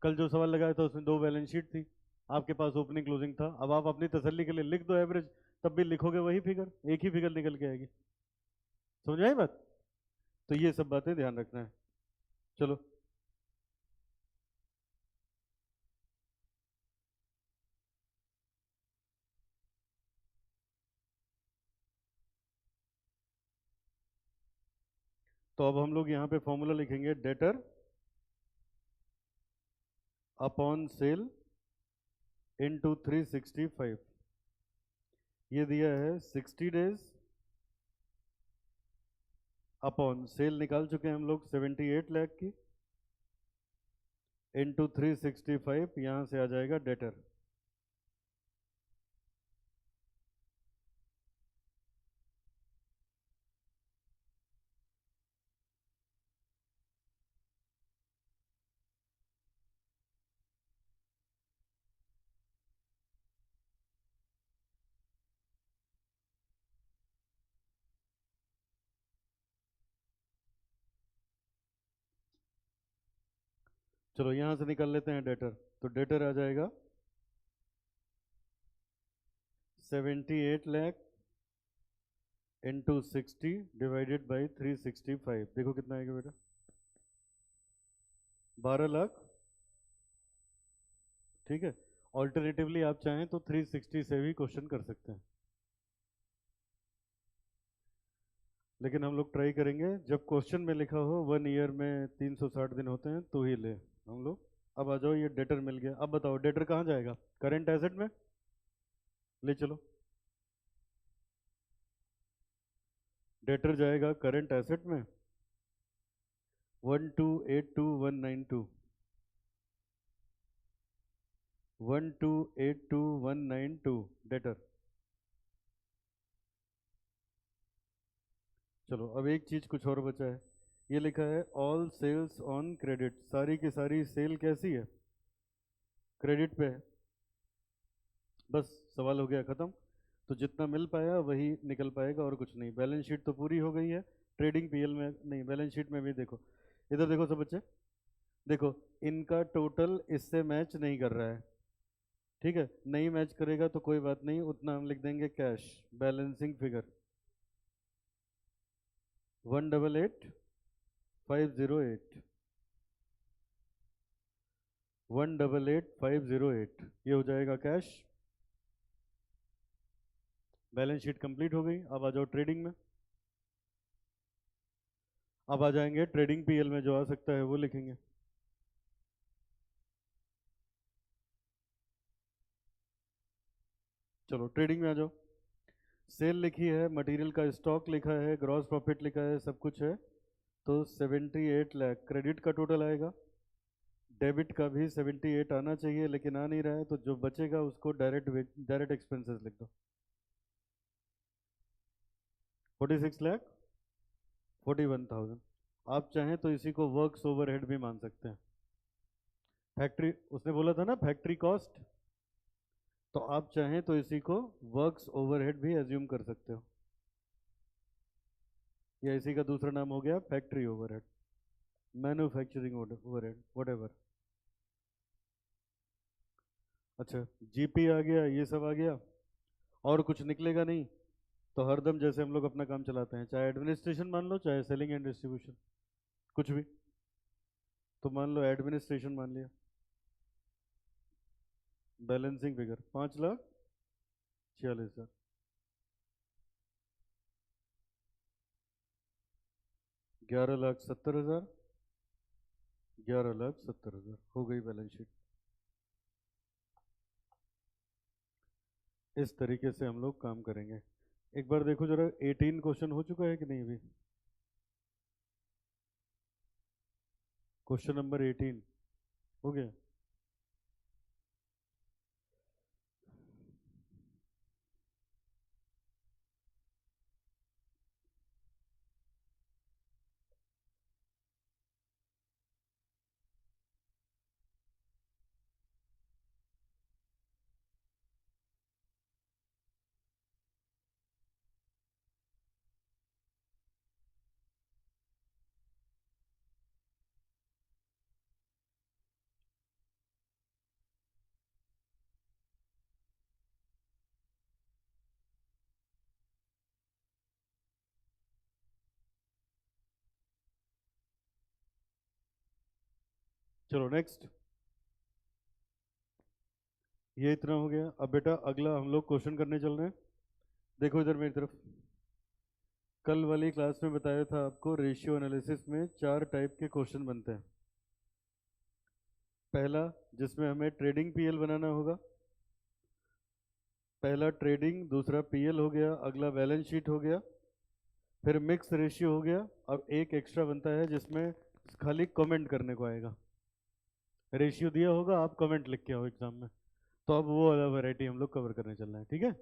कल जो सवाल लगाया था उसमें दो बैलेंस शीट थी, आपके पास ओपनिंग क्लोजिंग था, अब आप अपनी तसल्ली के लिए लिख दो एवरेज, तब भी लिखोगे वही फिगर, एक ही फिगर निकल के आएगी। समझ आई बात, तो ये सब बातें ध्यान रखना है। चलो तो अब हम लोग यहाँ पे फॉर्मूला लिखेंगे डेटर अपॉन सेल इनटू 365, ये दिया है 60 डेज अपॉन सेल निकाल चुके हैं हम लोग 78 लाख की, इनटू 365 यहाँ से आ जाएगा डेटर। चलो यहाँ से निकाल लेते हैं डेटर, तो डेटर आ जाएगा 78 लाख इंटू 60 डिवाइडेड बाई 365, देखो कितना आएगा बेटा 12 लाख, ठीक है। ऑल्टरनेटिवली आप चाहें तो 360 से भी क्वेश्चन कर सकते हैं, लेकिन हम लोग ट्राई करेंगे जब क्वेश्चन में लिखा हो 1 ईयर में 360 दिन होते हैं तो ही ले हम लोग। अब आ जाओ, ये डेटर मिल गया, अब बताओ डेटर कहाँ जाएगा करंट एसेट में, ले चलो डेटर जाएगा करंट एसेट में 1282192, 1282192 डेटर। चलो अब एक चीज कुछ और बचा है, ये लिखा है ऑल सेल्स ऑन क्रेडिट, सारी की सारी सेल कैसी है क्रेडिट पे है, बस सवाल हो गया खत्म। तो जितना मिल पाया वही निकल पाएगा और कुछ नहीं। बैलेंस शीट तो पूरी हो गई है, ट्रेडिंग पीएल में नहीं, बैलेंस शीट में भी देखो, इधर देखो सब बच्चे, देखो इनका टोटल इससे मैच नहीं कर रहा है, ठीक है। नहीं मैच करेगा तो कोई बात नहीं, उतना हम लिख देंगे कैश बैलेंसिंग फिगर 188508, 188508 ये हो जाएगा कैश। बैलेंस शीट कंप्लीट हो गई, अब आ जाओ ट्रेडिंग में, अब आ जाएंगे ट्रेडिंग पीएल में, जो आ सकता है वो लिखेंगे। चलो ट्रेडिंग में आ जाओ, सेल लिखी है, मटेरियल का स्टॉक लिखा है, ग्रॉस प्रॉफिट लिखा है, सब कुछ है, तो 78 लाख क्रेडिट का टोटल आएगा, डेबिट का भी 78 आना चाहिए लेकिन आ नहीं रहा है, तो जो बचेगा उसको डायरेक्ट डायरेक्ट एक्सपेंसेस लिख दो 46 लाख 41,000। आप चाहें तो इसी को वर्क्स ओवरहेड भी मान सकते हैं, फैक्ट्री उसने बोला था ना फैक्ट्री कॉस्ट, तो आप चाहें तो इसी को वर्क्स ओवरहेड भी एज्यूम कर सकते हो, या इसी का दूसरा नाम हो गया factory overhead, manufacturing overhead what. अच्छा जीपी आ गया, ये सब आ गया, और कुछ निकलेगा नहीं, तो हरदम जैसे हम लोग अपना काम चलाते हैं, चाहे एडमिनिस्ट्रेशन मान लो चाहे सेलिंग एंड डिस्ट्रीब्यूशन, कुछ भी, तो मान लो एडमिनिस्ट्रेशन मान लिया, बैलेंसिंग फिगर 5,46,000, 11,70,000, 11,70,000 हो गई बैलेंस शीट। इस तरीके से हम लोग काम करेंगे। एक बार देखो जरा 18 क्वेश्चन हो चुका है कि नहीं अभी, क्वेश्चन नंबर 18, हो गया। चलो नेक्स्ट, ये इतना हो गया। अब बेटा अगला हम लोग क्वेश्चन करने चल रहे हैं। देखो इधर मेरी तरफ, कल वाली क्लास में बताया था आपको रेशियो एनालिसिस में 4 टाइप के क्वेश्चन बनते हैं। पहला, जिसमें हमें ट्रेडिंग पीएल बनाना होगा, पहला ट्रेडिंग, दूसरा पीएल हो गया, अगला बैलेंस शीट हो गया, फिर मिक्स रेशियो हो गया। अब एक एक्स्ट्रा बनता है जिसमें खाली कमेंट करने को आएगा। रेशियो दिया होगा, आप कमेंट लिख के आओ एग्जाम में। तो अब वो वाला वैरायटी हम लोग कवर करने चल रहे हैं, ठीक है।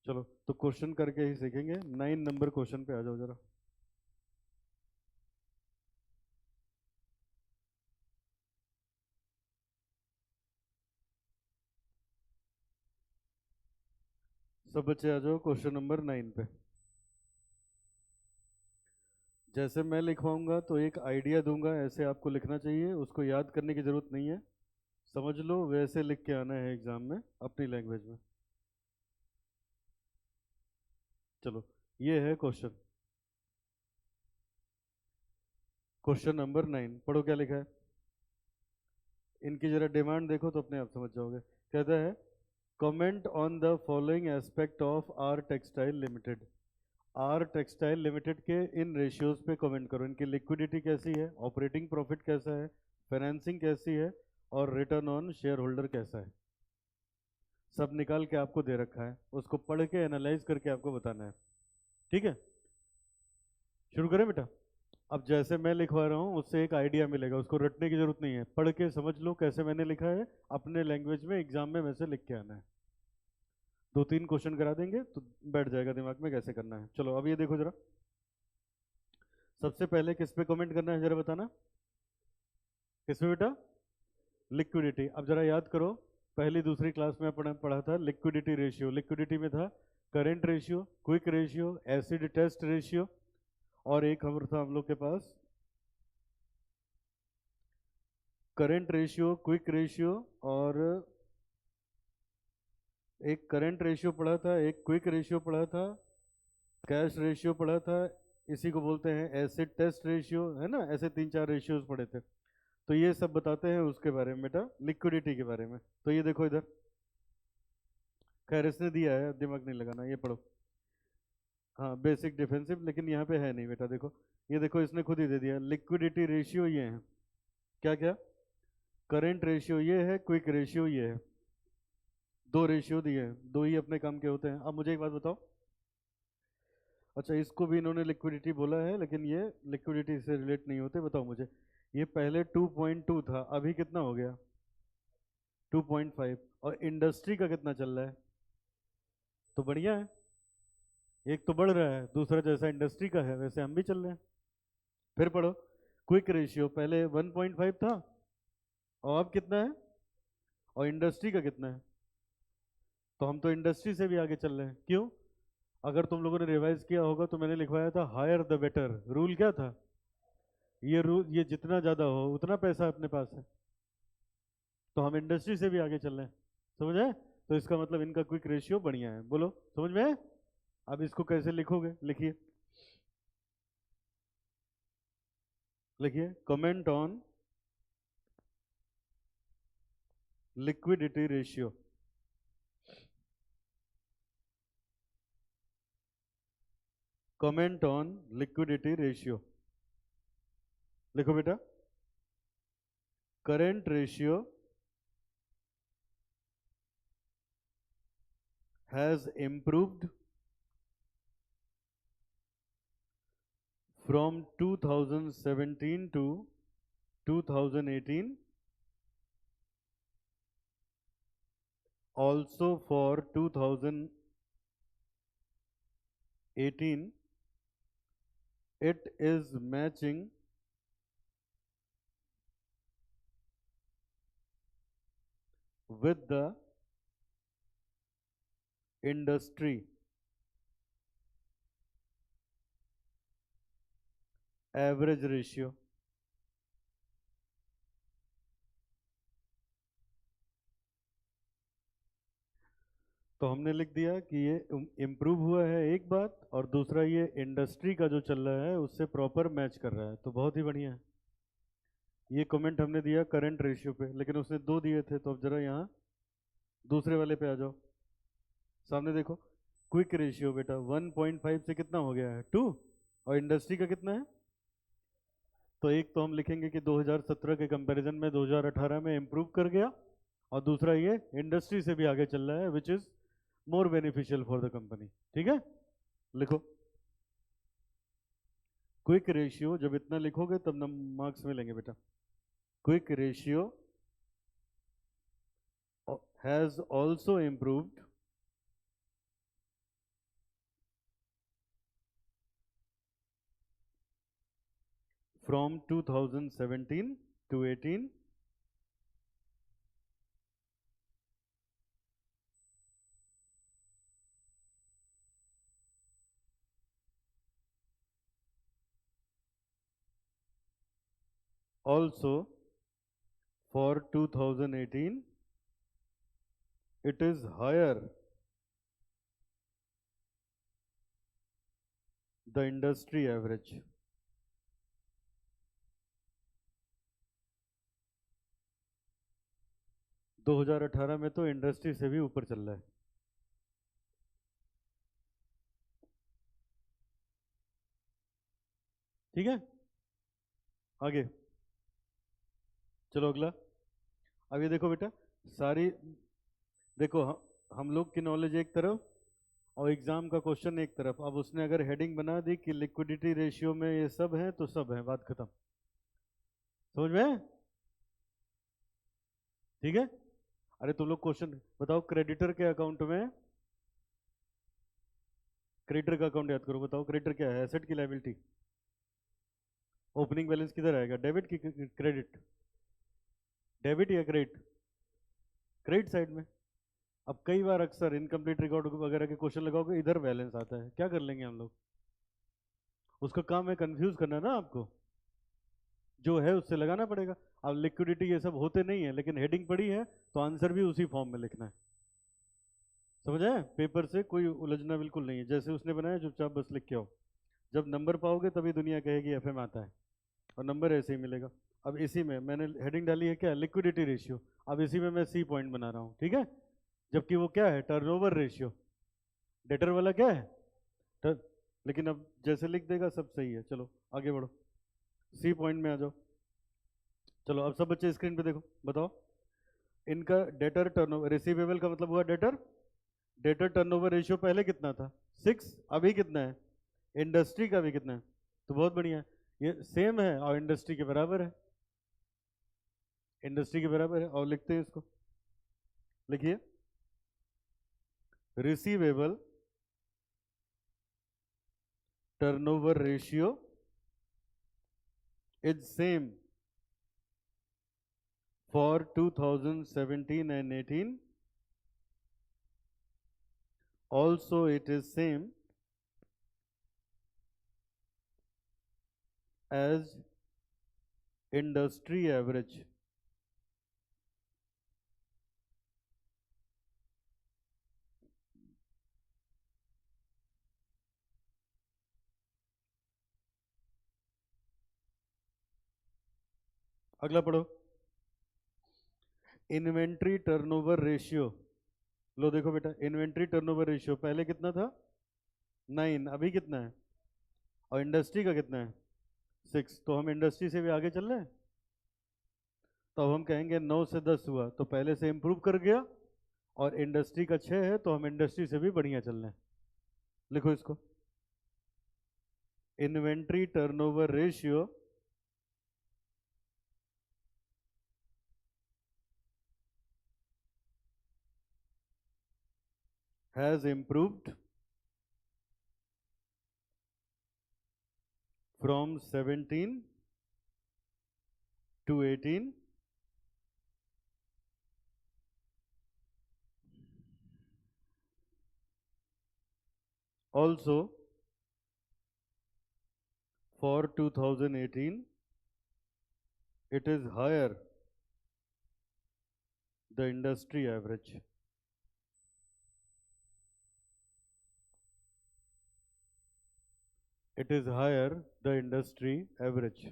चलो तो क्वेश्चन करके ही सीखेंगे। 9 नंबर क्वेश्चन पे आ जाओ जरा। सब बच्चे आ जाओ क्वेश्चन नंबर 9 पे। जैसे मैं लिखवाऊंगा तो एक आइडिया दूंगा, ऐसे आपको लिखना चाहिए, उसको याद करने की जरूरत नहीं है, समझ लो वैसे लिख के आना है एग्जाम में अपनी लैंग्वेज में। चलो, ये है क्वेश्चन, क्वेश्चन नंबर 9। पढ़ो क्या लिखा है। इनकी जरा डिमांड देखो तो अपने आप समझ जाओगे। कहता है, comment on the following aspect of R textile limited. R textile limited के इन रेशियोज पे कमेंट करो। इनकी लिक्विडिटी कैसी है, ऑपरेटिंग प्रॉफिट कैसा है, फाइनेंसिंग कैसी है, और रिटर्न ऑन शेयर होल्डर कैसा है। सब निकाल के आपको दे रखा है, उसको पढ़ के एनालाइज करके आपको बताना है, ठीक है। शुरू करें बेटा। अब जैसे मैं लिखवा रहा हूँ उससे एक आइडिया मिलेगा, उसको रटने की जरूरत नहीं है, पढ़ के समझ लो कैसे मैंने लिखा है, अपने लैंग्वेज में एग्जाम में वैसे लिख के आना है। 2-3 क्वेश्चन करा देंगे तो बैठ जाएगा दिमाग में कैसे करना है। चलो अब ये देखो जरा, सबसे पहले किस पे कमेंट करना है जरा बताना। किस पे बेटा? लिक्विडिटी। अब जरा याद करो, पहली दूसरी क्लास में पढ़ा था लिक्विडिटी रेशियो। लिक्विडिटी में था current ratio, quick ratio, acid test ratio, और एक खबर था हम लोग के पास करेंट रेशियो, क्विक रेशियो, और एक करंट रेशियो पढ़ा था, एक क्विक रेशियो पढ़ा था, कैश रेशियो पढ़ा था, इसी को बोलते हैं एसिड टेस्ट रेशियो, है ना। ऐसे 3-4 रेशियोज पढ़े थे। तो ये सब बताते हैं उसके बारे में बेटा, लिक्विडिटी के बारे में। तो ये देखो इधर, खैर इसने दिया है, दिमाग नहीं लगाना, ये पढ़ो। हाँ बेसिक डिफेंसिव, लेकिन यहाँ पे है नहीं बेटा, देखो ये देखो इसने खुद ही दे दिया, लिक्विडिटी रेशियो ये है। क्या क्या? करेंट रेशियो ये है, क्विक रेशियो ये है। 2 रेशियो दिए हैं, 2 ही अपने काम के होते हैं। अब मुझे एक बात बताओ, अच्छा इसको भी इन्होंने लिक्विडिटी बोला है, लेकिन ये लिक्विडिटी से रिलेट नहीं होते। बताओ मुझे, ये पहले 2.2 था, अभी कितना हो गया? 2.5। और इंडस्ट्री का कितना चल रहा है? तो बढ़िया है, एक तो बढ़ रहा है, दूसरा जैसा इंडस्ट्री का है वैसे हम भी चल रहे हैं। फिर पढ़ो, क्विक रेशियो पहले 1.5 था, और अब कितना है? और इंडस्ट्री का कितना है? तो हम तो इंडस्ट्री से भी आगे चल रहे हैं। क्यों? अगर तुम लोगों ने रिवाइज किया होगा तो मैंने लिखवाया था हायर द बेटर। रूल क्या था? ये रूल, ये जितना ज्यादा हो उतना पैसा अपने पास है। तो हम इंडस्ट्री से भी आगे चल रहे हैं, समझ आए? तो इसका मतलब इनका क्विक रेशियो बढ़िया है। बोलो समझ में आए? अब इसको कैसे लिखोगे, लिखिए, लिखिए comment on liquidity ratio. Comment on liquidity ratio. लिखो बेटा, current ratio has improved from 2017 to 2018 also for 2018 it is matching with the industry average ratio. तो हमने लिख दिया कि ये इम्प्रूव हुआ है एक बात, और दूसरा ये इंडस्ट्री का जो चल रहा है उससे प्रॉपर मैच कर रहा है, तो बहुत ही बढ़िया है। ये कमेंट हमने दिया करंट रेशियो पे, लेकिन उसने 2 दिए थे, तो अब जरा यहाँ दूसरे वाले पे आ जाओ। सामने देखो, क्विक रेशियो बेटा 1.5 से कितना हो गया है 2, और इंडस्ट्री का कितना है। तो एक तो हम लिखेंगे कि 2017 के कंपैरिजन में 2018 में इम्प्रूव कर गया, और दूसरा ये इंडस्ट्री से भी आगे चल रहा है, which is more beneficial for the company. ठीक है, लिखो क्विक रेशियो, जब इतना लिखोगे तब मार्क्स मिलेंगे बेटा। Quick ratio has also improved from 2017 to 18 also for 2018 it is higher the industry average. दो 2018 में तो इंडस्ट्री से भी ऊपर चल रहा है। ठीक है, आगे चलो अगला। अब ये देखो बेटा, सारी देखो हम लोग की नॉलेज एक तरफ और एग्जाम का क्वेश्चन एक तरफ। अब उसने अगर हेडिंग बना दी कि लिक्विडिटी रेशियो में ये सब है, तो सब है, बात खत्म। समझ में? ठीक है। अरे तुम लोग क्वेश्चन बताओ, क्रेडिटर के अकाउंट में, क्रेडिटर का अकाउंट याद करो, बताओ क्रेडिटर क्या है, एसेट की लायबिलिटी। ओपनिंग बैलेंस किधर आएगा, डेबिट की क्रेडिट? डेबिट या क्रेडिट? क्रेडिट साइड में। अब कई बार अक्सर इनकम्प्लीट रिकॉर्ड वगैरह के क्वेश्चन लगाओगे, इधर बैलेंस आता है, क्या कर लेंगे हम लोग? उसका काम है कंफ्यूज करना ना आपको, जो है उससे लगाना पड़ेगा। अब लिक्विडिटी ये सब होते नहीं है, लेकिन हेडिंग पड़ी है तो आंसर भी उसी फॉर्म में लिखना है। समझ आए? पेपर से कोई उलझना बिल्कुल नहीं है, जैसे उसने बनाया चुपचाप बस लिख के आओ। जब नंबर पाओगे तभी दुनिया कहेगी एफएम आता है, और नंबर ऐसे ही मिलेगा। अब इसी में मैंने हेडिंग डाली है क्या, लिक्विडिटी रेशियो। अब इसी में मैं सी पॉइंट बना रहा हूँ, ठीक है। जबकि वो क्या है, टर्नओवर रेशियो। डेटर वाला क्या है, टर, लेकिन अब जैसे लिख देगा सब सही है। चलो आगे बढ़ो, सी पॉइंट में आ जाओ। चलो अब सब बच्चे स्क्रीन पे देखो, बताओ इनका डेटर टर्नओवर, रिसीवेबल का मतलब हुआ डेटर। डेटर टर्नओवर रेशियो पहले कितना था, 6, अभी कितना है, इंडस्ट्री का भी कितना है, तो बहुत बढ़िया है, ये सेम है और इंडस्ट्री के बराबर है। इंडस्ट्री के बराबर है, और लिखते हैं इसको, लिखिए receivable turnover ratio is same for 2017 and 18. Also it is same as industry average. अगला पढ़ो, इन्वेंट्री टर्नओवर रेशियो। लो देखो बेटा, इन्वेंट्री टर्नओवर रेशियो पहले कितना था, 9, अभी कितना है, और इंडस्ट्री का कितना है, 6। तो हम इंडस्ट्री से भी आगे चल रहे हैं, तो अब हम कहेंगे 9 से 10 हुआ तो पहले से इंप्रूव कर गया, और इंडस्ट्री का 6 है तो हम इंडस्ट्री से भी बढ़िया चल रहे हैं। लिखो इसको, inventory turnover ratio has improved from 17 to 18 also for 2018 it is higher the industry average. It is higher the industry average.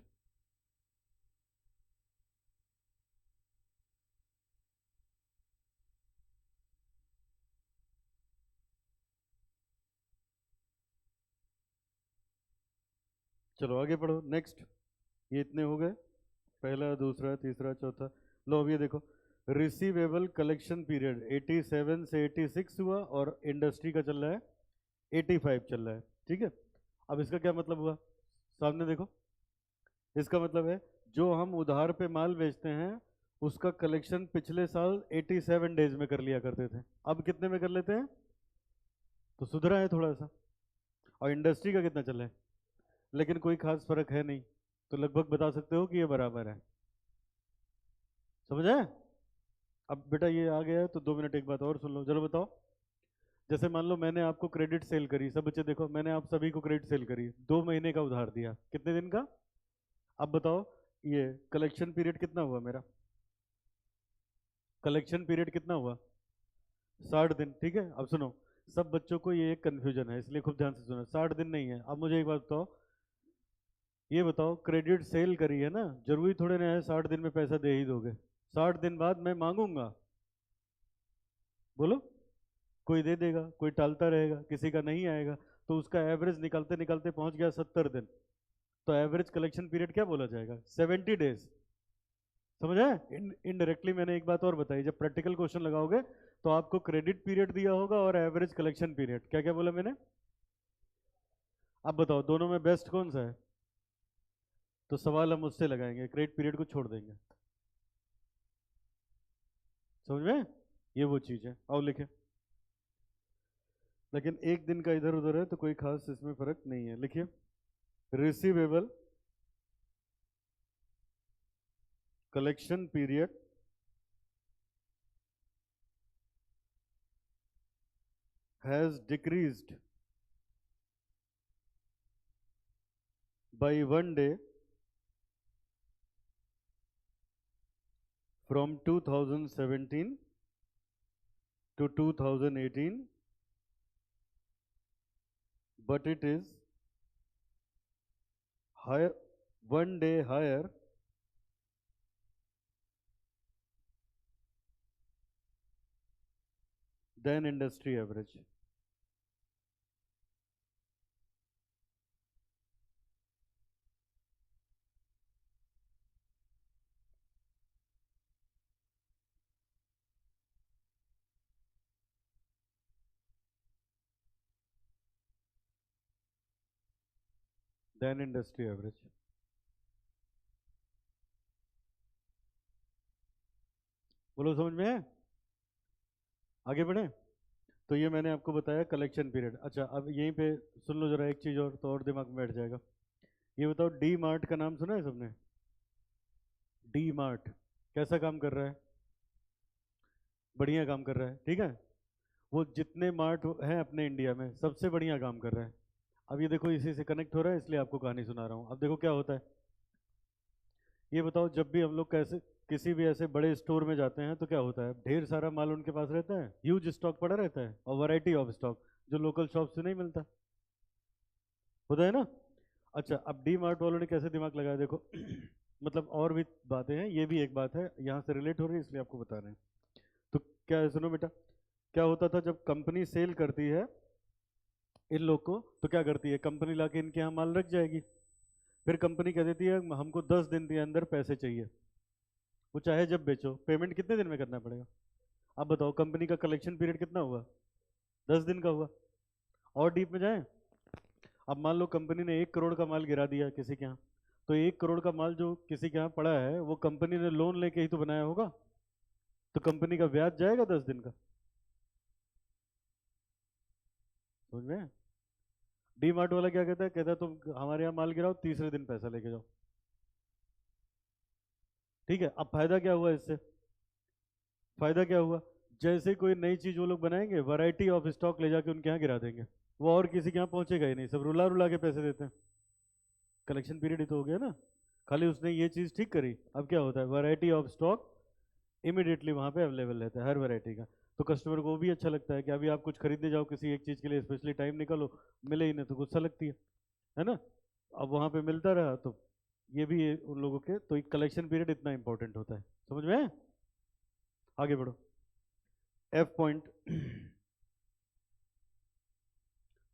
चलो आगे पढ़ो नेक्स्ट। ये इतने हो गए, पहला दूसरा तीसरा चौथा। लो अब ये देखो, रिसीवेबल कलेक्शन पीरियड 87 से 86 हुआ और इंडस्ट्री का चल रहा है 85 चल रहा है, ठीक है। अब इसका क्या मतलब हुआ, सामने देखो। इसका मतलब है जो हम उधार पे माल बेचते हैं उसका कलेक्शन पिछले साल 87 डेज में कर लिया करते थे, अब कितने में कर लेते हैं, तो सुधरा है थोड़ा सा। और इंडस्ट्री का कितना चल रहा है, लेकिन कोई खास फर्क है नहीं, तो लगभग बता सकते हो कि ये बराबर है। समझ आए? अब बेटा ये आ गया है तो 2 मिनट एक बात और सुन लो। चलो बताओ, जैसे मान लो मैंने आपको क्रेडिट सेल करी, सब बच्चे देखो, मैंने आप सभी को क्रेडिट सेल करी, 2 महीने का उधार दिया, कितने दिन का। अब बताओ ये कलेक्शन पीरियड कितना हुआ मेरा, कलेक्शन पीरियड कितना हुआ, 60 दिन, ठीक है। अब सुनो, सब बच्चों को ये एक कन्फ्यूजन है, इसलिए खूब ध्यान से सुनो। 60 दिन नहीं है। अब मुझे एक बात बताओ, ये बताओ क्रेडिट सेल करी है ना, जरूरी थोड़े ना है 60 दिन में पैसा दे ही दोगे। 60 दिन बाद मैं मांगूंगा, बोलो, कोई दे देगा, कोई टालता रहेगा, किसी का नहीं आएगा, तो उसका एवरेज निकलते निकलते पहुंच गया 70 दिन, तो एवरेज कलेक्शन पीरियड क्या बोला जाएगा, 70 डेज। समझ आए? इनडायरेक्टली मैंने एक बात और बताई, जब प्रैक्टिकल क्वेश्चन लगाओगे तो आपको क्रेडिट पीरियड दिया होगा और एवरेज कलेक्शन पीरियड, क्या क्या बोला मैंने। अब बताओ दोनों में बेस्ट कौन सा है, तो सवाल हम उससे लगाएंगे, क्रेडिट पीरियड को छोड़ देंगे। समझ में? ये वो चीज है, आओ लिखे। लेकिन एक दिन का इधर उधर है तो कोई खास इसमें फर्क नहीं है। लिखिए, receivable collection period has decreased by 1 day from 2017 to 2018, but it is higher, 1 day higher than industry average. Than industry average. बोलो समझ में है? आगे बढ़े। तो ये मैंने आपको बताया कलेक्शन पीरियड। अच्छा अब यहीं पे सुन लो जरा एक चीज और, तो और दिमाग में बैठ जाएगा। ये बताओ, डी मार्ट का नाम सुना है सबने? डी मार्ट कैसा काम कर रहा है, बढ़िया काम कर रहा है, ठीक है। वो जितने मार्ट हैं अपने इंडिया में सबसे बढ़िया काम कर रहा है। अब ये देखो इसी से कनेक्ट हो रहा है, इसलिए आपको कहानी सुना रहा हूँ। अब देखो क्या होता है, ये बताओ जब भी हम लोग कैसे किसी भी ऐसे बड़े स्टोर में जाते हैं तो क्या होता है, ढेर सारा माल उनके पास रहता है, ह्यूज स्टॉक पड़ा रहता है और वैरायटी ऑफ स्टॉक जो लोकल शॉप से नहीं मिलता, होता है ना। अच्छा अब डी मार्ट वालों ने कैसे दिमाग लगाया देखो मतलब और भी बातें हैं, ये भी एक बात है, यहाँ से रिलेट हो रही है इसलिए आपको बता रहे हैं। तो क्या है सुनो बेटा, क्या होता था जब कंपनी सेल करती है इन लोग को, तो क्या करती है कंपनी लाके इनके यहाँ माल रख जाएगी, फिर कंपनी कह देती है हमको 10 दिन के अंदर पैसे चाहिए, वो चाहे जब बेचो, पेमेंट कितने दिन में करना पड़ेगा। अब बताओ कंपनी का कलेक्शन पीरियड कितना हुआ, 10 दिन का हुआ। और डीप में जाए, अब मान लो कंपनी ने 1 करोड़ का माल गिरा दिया किसी के यहाँ, तो 1 करोड़ का माल जो किसी के यहाँ पड़ा है वो कंपनी ने लोन लेके ही तो बनाया होगा, तो कंपनी का ब्याज जाएगा 10 दिन का। समझ में? डी मार्ट वाला क्या कहता है? कहता है तुम हमारे यहाँ माल गिराओ, तीसरे दिन पैसा लेके जाओ। ठीक है, अब फायदा क्या हुआ इससे? फायदा क्या हुआ? जैसे कोई नई चीज वो लोग बनाएंगे, वैरायटी ऑफ स्टॉक ले जाके उनके यहाँ गिरा देंगे, वो और किसी के यहाँ पहुंचेगा ही नहीं, सब रुला रुला के पैसे देते हैं। कलेक्शन पीरियड ही तो हो गया ना, खाली उसने ये चीज ठीक करी। अब क्या होता है, वैरायटी ऑफ स्टॉक इमिडिएटली वहां पे अवेलेबल रहता है हर वैरायटी का। तो कस्टमर को भी अच्छा लगता है कि अभी आप कुछ खरीदने जाओ किसी एक चीज के लिए, स्पेशली टाइम निकालो, मिले ही नहीं तो गुस्सा लगती है ना? अब वहां पे मिलता रहा तो ये भी उन लोगों के, तो कलेक्शन पीरियड इतना इंपॉर्टेंट होता है। समझ में? आगे बढ़ो, एफ पॉइंट।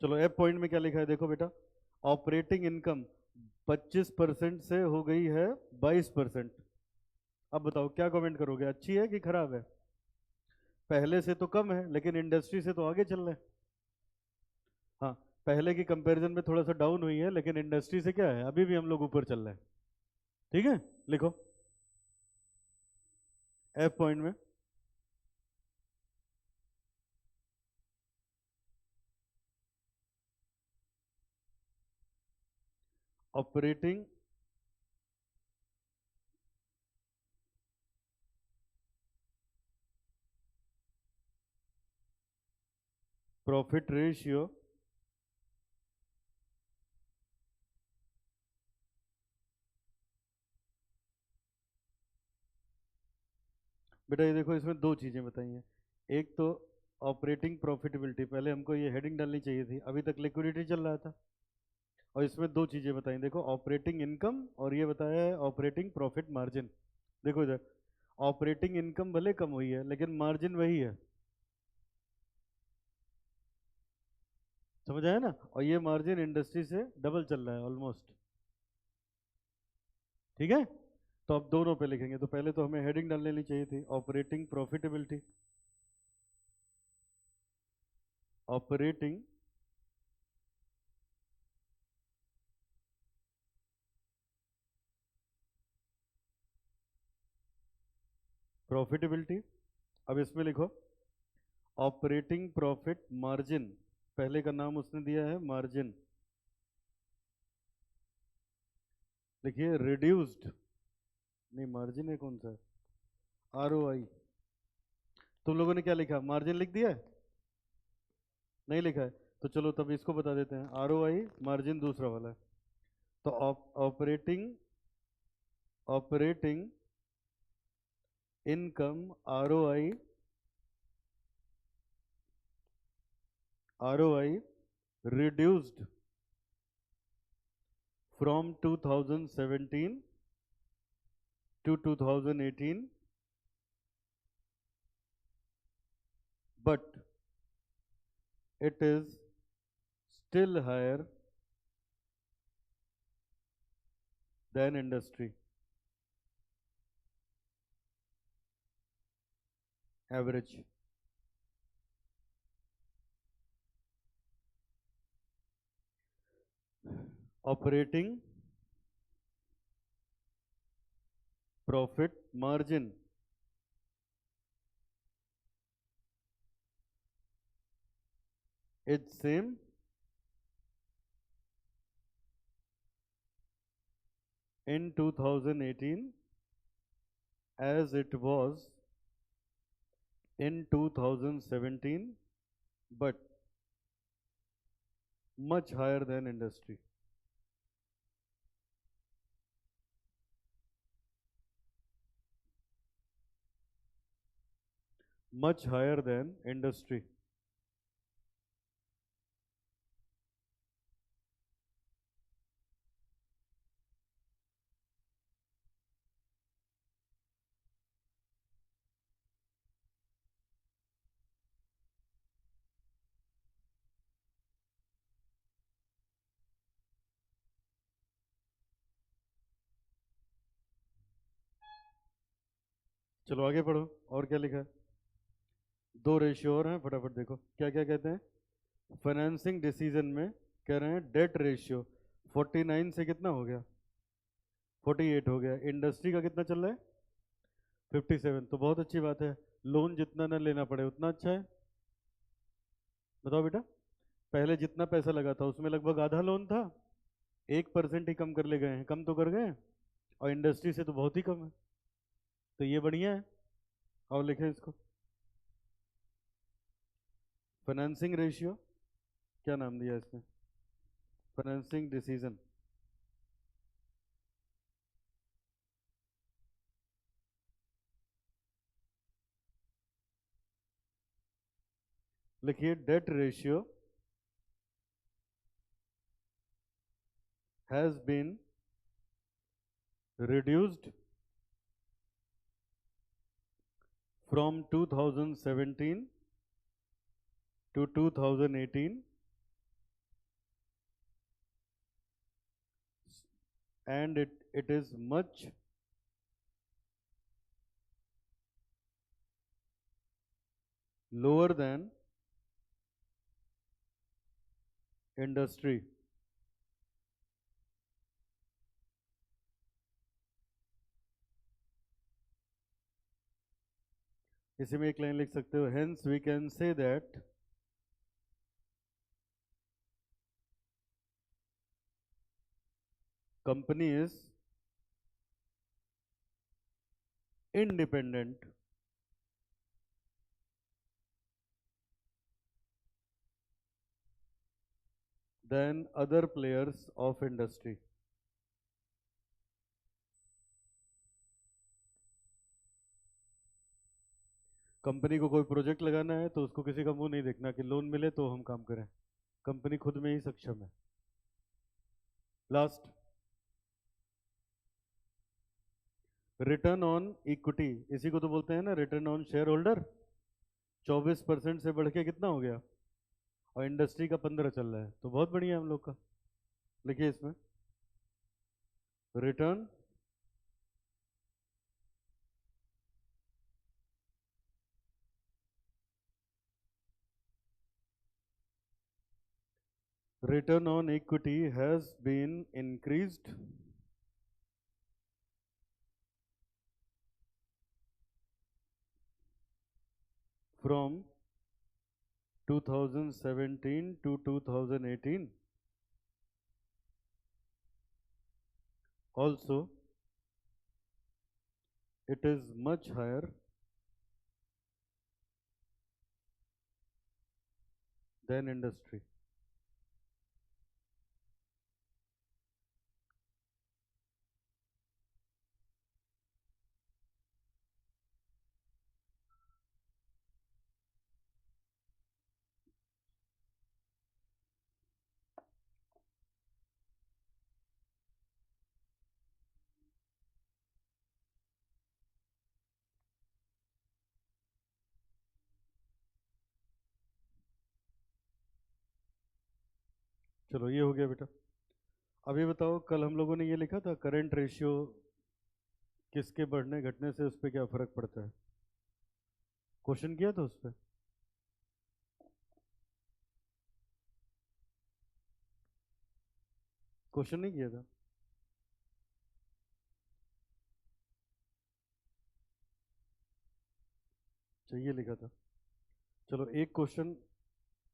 चलो एफ पॉइंट में क्या लिखा है देखो बेटा, ऑपरेटिंग इनकम 25% से हो गई है 22%। अब बताओ क्या कमेंट करोगे, अच्छी है कि खराब है? पहले से तो कम है लेकिन इंडस्ट्री से तो आगे चल रहे हैं। हाँ, पहले की कंपैरिजन में थोड़ा सा डाउन हुई है, लेकिन इंडस्ट्री से क्या है, अभी भी हम लोग ऊपर चल रहे हैं। ठीक है, लिखो एफ पॉइंट में, ऑपरेटिंग प्रॉफिट रेशियो बेटा ये देखो, इसमें दो चीजें बताई हैं। एक तो ऑपरेटिंग प्रॉफिटेबिलिटी, पहले हमको ये हेडिंग डालनी चाहिए थी, अभी तक लिक्विडिटी चल रहा था। और इसमें दो चीजें बताई, देखो ऑपरेटिंग इनकम और ये बताया है ऑपरेटिंग प्रॉफिट मार्जिन। देखो इधर, ऑपरेटिंग इनकम भले कम हुई है लेकिन मार्जिन वही है। समझ आया ना? और ये मार्जिन इंडस्ट्री से डबल चल रहा है ऑलमोस्ट। ठीक है, तो अब दोनों पे लिखेंगे, तो पहले तो हमें हेडिंग डाल लेनी चाहिए थी, ऑपरेटिंग प्रॉफिटेबिलिटी, ऑपरेटिंग प्रॉफिटेबिलिटी। अब इसमें लिखो ऑपरेटिंग प्रॉफिट मार्जिन, पहले का नाम उसने दिया है मार्जिन, लिखिए रिड्यूस्ड, नहीं मार्जिन है कौन सा, आर ओ आई। तुम लोगों ने क्या लिखा, मार्जिन लिख दिया है? नहीं लिखा है? तो चलो तब इसको बता देते हैं, आर ओ आई मार्जिन दूसरा वाला है। तो operating operating income R O I, R O I reduced from 2017 to 2018, but it is still higher than industry average. Operating profit margin is same in 2018 as it was in 2017, but much higher than industry. Much higher than industry. चलो आगे पढ़ो, और क्या लिखा है? दो ratio और हैं, फटाफट देखो क्या क्या कहते हैं। फाइनेंसिंग डिसीजन में कह रहे हैं डेट रेशियो 49 से कितना हो गया, 48 हो गया। इंडस्ट्री का कितना चल रहा है, 57। तो बहुत अच्छी बात है, लोन जितना ना लेना पड़े उतना अच्छा है। बताओ बेटा, पहले जितना पैसा लगा था उसमें लगभग आधा लोन था, 1% ही कम कर ले गए हैं, कम तो कर गए हैं, और इंडस्ट्री से तो बहुत ही कम है, तो ये बढ़िया है। और लिखें इसको फाइनेंसिंग रेशियो, क्या नाम दिया इसमें, फाइनेंसिंग डिसीजन। लिखिए debt ratio has been reduced from 2017 to 2018 and it is much lower than industry. इसी में एक लाइन लिख सकते हो, hence we can say that company is independent than other players of industry. Company को कोई project लगाना है तो उसको किसी का मुंह नहीं देखना कि लोन मिले तो हम काम करें, कंपनी खुद में ही सक्षम है। लास्ट, रिटर्न ऑन इक्विटी, इसी को तो बोलते हैं ना रिटर्न ऑन शेयर होल्डर। 24% से बढ़ के कितना हो गया, और इंडस्ट्री का 15 चल रहा है, तो बहुत बढ़िया है हम लोग का। लिखिए इसमें return return on equity has been increased from 2017 to 2018. Also, it is much higher than industry. चलो ये हो गया बेटा। अब ये बताओ, कल हम लोगों ने ये लिखा था करंट रेशियो किसके बढ़ने घटने से उस पर क्या फर्क पड़ता है, क्वेश्चन किया था उस पर। क्वेश्चन नहीं किया था, चाहिए लिखा था। चलो एक क्वेश्चन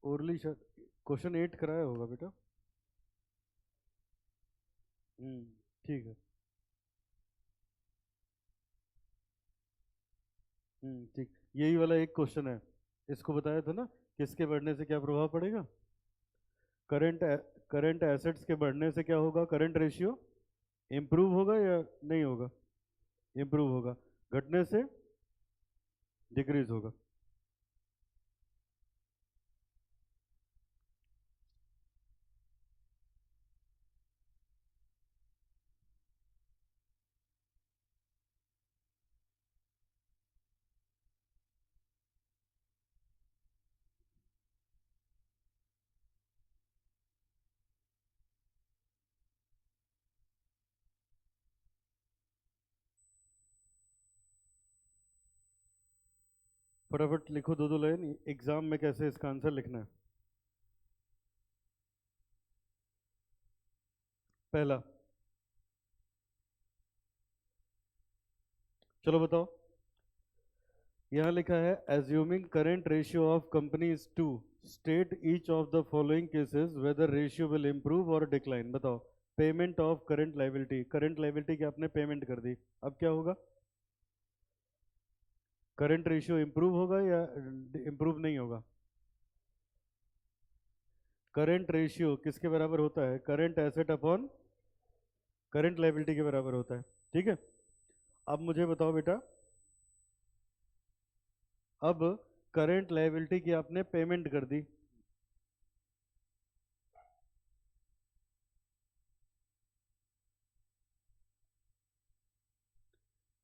ओरली, शायद क्वेश्चन 8 कराया होगा बेटा। ठीक है। ठीक, यही वाला एक क्वेश्चन है, इसको बताया था ना, किसके बढ़ने से क्या प्रभाव पड़ेगा। करंट करंट एसेट्स के बढ़ने से क्या होगा, करंट रेशियो इम्प्रूव होगा या नहीं होगा, इम्प्रूव होगा, घटने से डिक्रीज होगा। फटाफट लिखो दो दो लाइन, एग्जाम में कैसे इसका आंसर लिखना है। पहला, चलो बताओ, यहाँ लिखा है assuming current ratio of companies to state each of the following cases whether ratio will improve और डिक्लाइन। बताओ, पेमेंट ऑफ करंट लाइबिलिटी की आपने पेमेंट कर दी, अब क्या होगा? करंट रेशियो इम्प्रूव होगा या इम्प्रूव नहीं होगा? करंट रेशियो किसके बराबर होता है? Current asset upon current liability के बराबर होता है। ठीक है, अब मुझे बताओ बेटा, अब करंट लाइबिलिटी की आपने पेमेंट कर दी,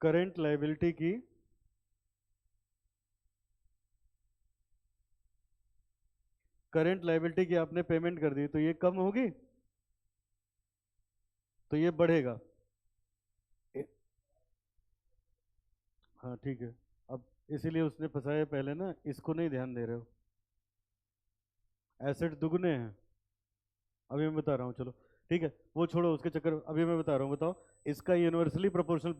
करंट लाइबिलिटी की आपने पेमेंट कर दी, तो ये कम होगी, तो ये बढ़ेगा। ए- हाँ ठीक है, अब इसीलिए उसने फंसाया पहले ना, इसको नहीं ध्यान दे रहे हो, एसेट दुगने हैं। अभी मैं बता रहा हूँ, चलो ठीक है, वो छोड़ो उसके चक्कर, अभी मैं बता रहा हूँ। बताओ, इसका यूनिवर्सली प्रोपोर्शनल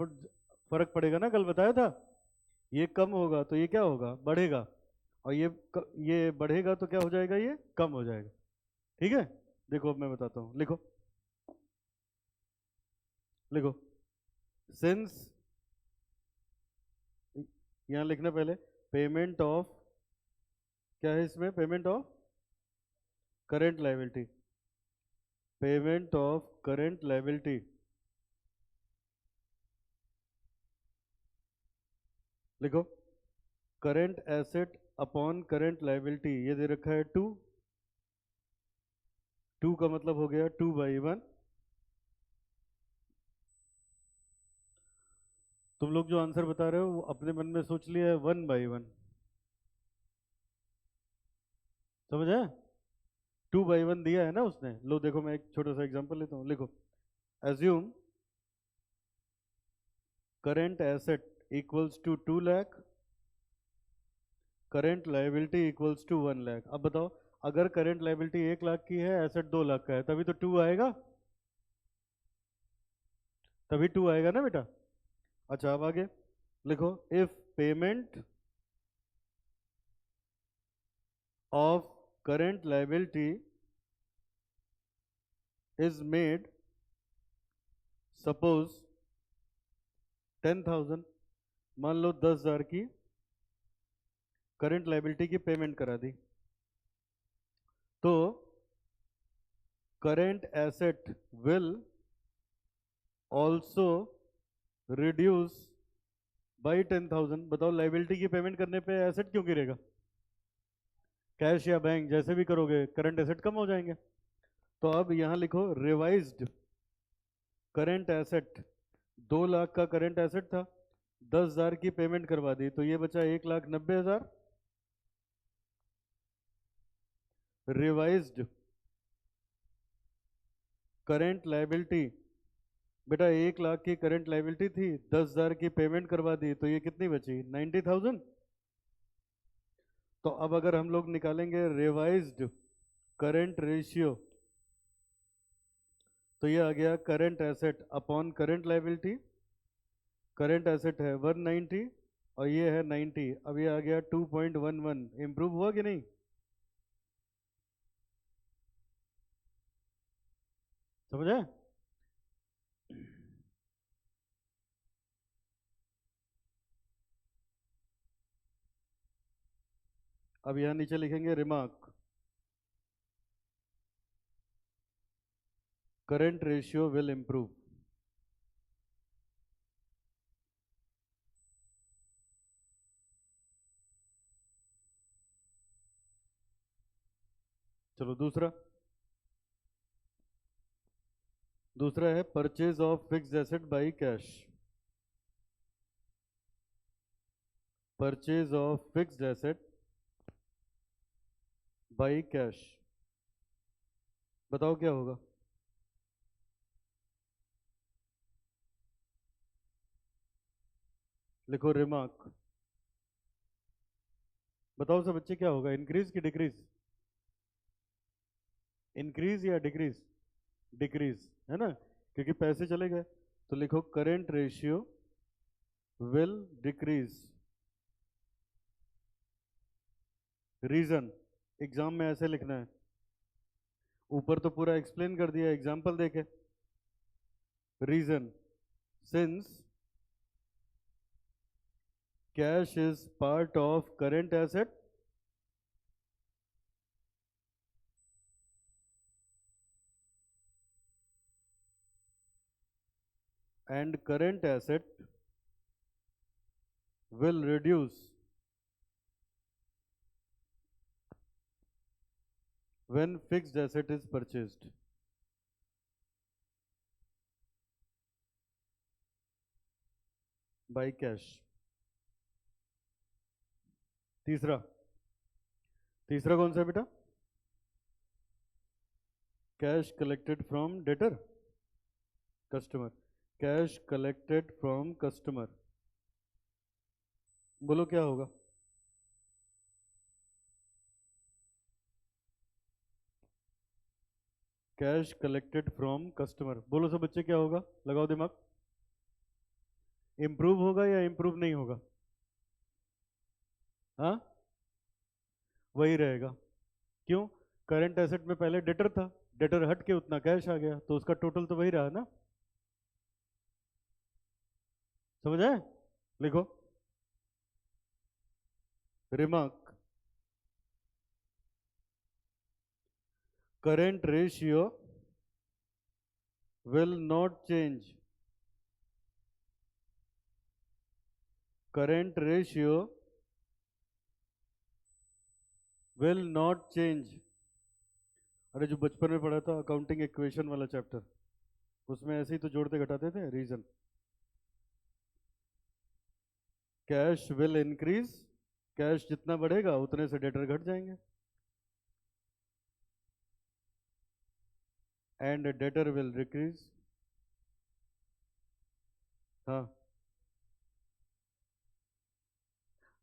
फर्क पड़ेगा ना, कल बताया था। ये कम होगा तो ये क्या होगा? बढ़ेगा, और ये बढ़ेगा तो क्या हो जाएगा? ये कम हो जाएगा। ठीक है, देखो अब मैं बताता हूँ, लिखो लिखो, सिंस, यहाँ लिखना पहले, पेमेंट ऑफ, क्या है इसमें? Payment of current liability, payment of current liability, लिखो, current asset upon current liability, ये दे रखा है 2, 2 का मतलब हो गया 2/1। तुम लोग जो आंसर बता रहे हो वो अपने मन में सोच लिया है 1/1, समझ है? 2/1 दिया है ना उसने। लो देखो, मैं एक छोटा सा एग्जांपल लेता हूँ, लिखो, assume current asset equals to 2 lakh, current liability equals to 1 lakh. अब बताओ, अगर करेंट लाइबिलिटी 1 लाख की है, एसेट 2 लाख का है, तभी तो 2 आएगा, तभी 2 आएगा ना बेटा। अच्छा, अब आगे लिखो, if payment of current liability is made, suppose 10,000, मान लो 10,000 की करंट लाइबिलिटी की पेमेंट करा दी, तो current asset will also reduce by 10,000। बताओ, लाइबिलिटी की पेमेंट करने पे एसेट क्यों गिरेगा? कैश या बैंक जैसे भी करोगे, करंट एसेट कम हो जाएंगे। तो अब यहां लिखो, रिवाइज्ड करंट एसेट, 2 लाख का करंट एसेट था, 10,000 की पेमेंट करवा दी, तो ये बचा 1,90,000। रिवाइज्ड करेंट लाइबिलिटी, बेटा 1 लाख की करंट लाइबिलिटी थी, 10,000 की पेमेंट करवा दी, तो ये कितनी बची? 90,000। तो अब अगर हम लोग निकालेंगे रिवाइज्ड करंट रेशियो, तो ये आ गया current asset upon current liability, current asset है 190 और ये है 90, अब ये आ गया 2.11। इंप्रूव हुआ कि नहीं? समझे? अब यहां नीचे लिखेंगे remark, current ratio will improve. चलो दूसरा, दूसरा है purchase of fixed asset by cash, purchase of fixed asset by cash, बताओ क्या होगा? लिखो रिमार्क, बताओ सब बच्चे क्या होगा? इंक्रीज की डिक्रीज? इंक्रीज या डिक्रीज? डिक्रीज है ना, क्योंकि पैसे चले गए। तो लिखो current ratio will decrease, reason exam में ऐसे लिखना है, ऊपर तो पूरा एक्सप्लेन कर दिया, एग्जाम्पल देके। Reason, since cash is part of current asset and current asset will reduce when fixed asset is purchased by cash. तीसरा, तीसरा कौन सा है बेटा? Cash collected from debtor, customer, cash collected from customer, बोलो क्या होगा? कैश कलेक्टेड फ्रॉम कस्टमर, बोलो सब बच्चे क्या होगा? लगाओ दिमाग। इंप्रूव होगा या इंप्रूव नहीं होगा? हाँ, वही रहेगा। क्यों? करंट एसेट में पहले डेटर था, डेटर हट के उतना कैश आ गया, तो उसका टोटल तो वही रहा ना। समझ आए? लिखो, remark, current ratio will not change, current ratio will not change। अरे जो बचपन में पढ़ा था अकाउंटिंग इक्वेशन वाला चैप्टर, उसमें ऐसे ही तो जोड़ते घटाते थे। Reason, cash will increase, cash जितना बढ़ेगा उतने से डेटर घट जाएंगे, एंड डेटर विल डिक्रीज। हाँ,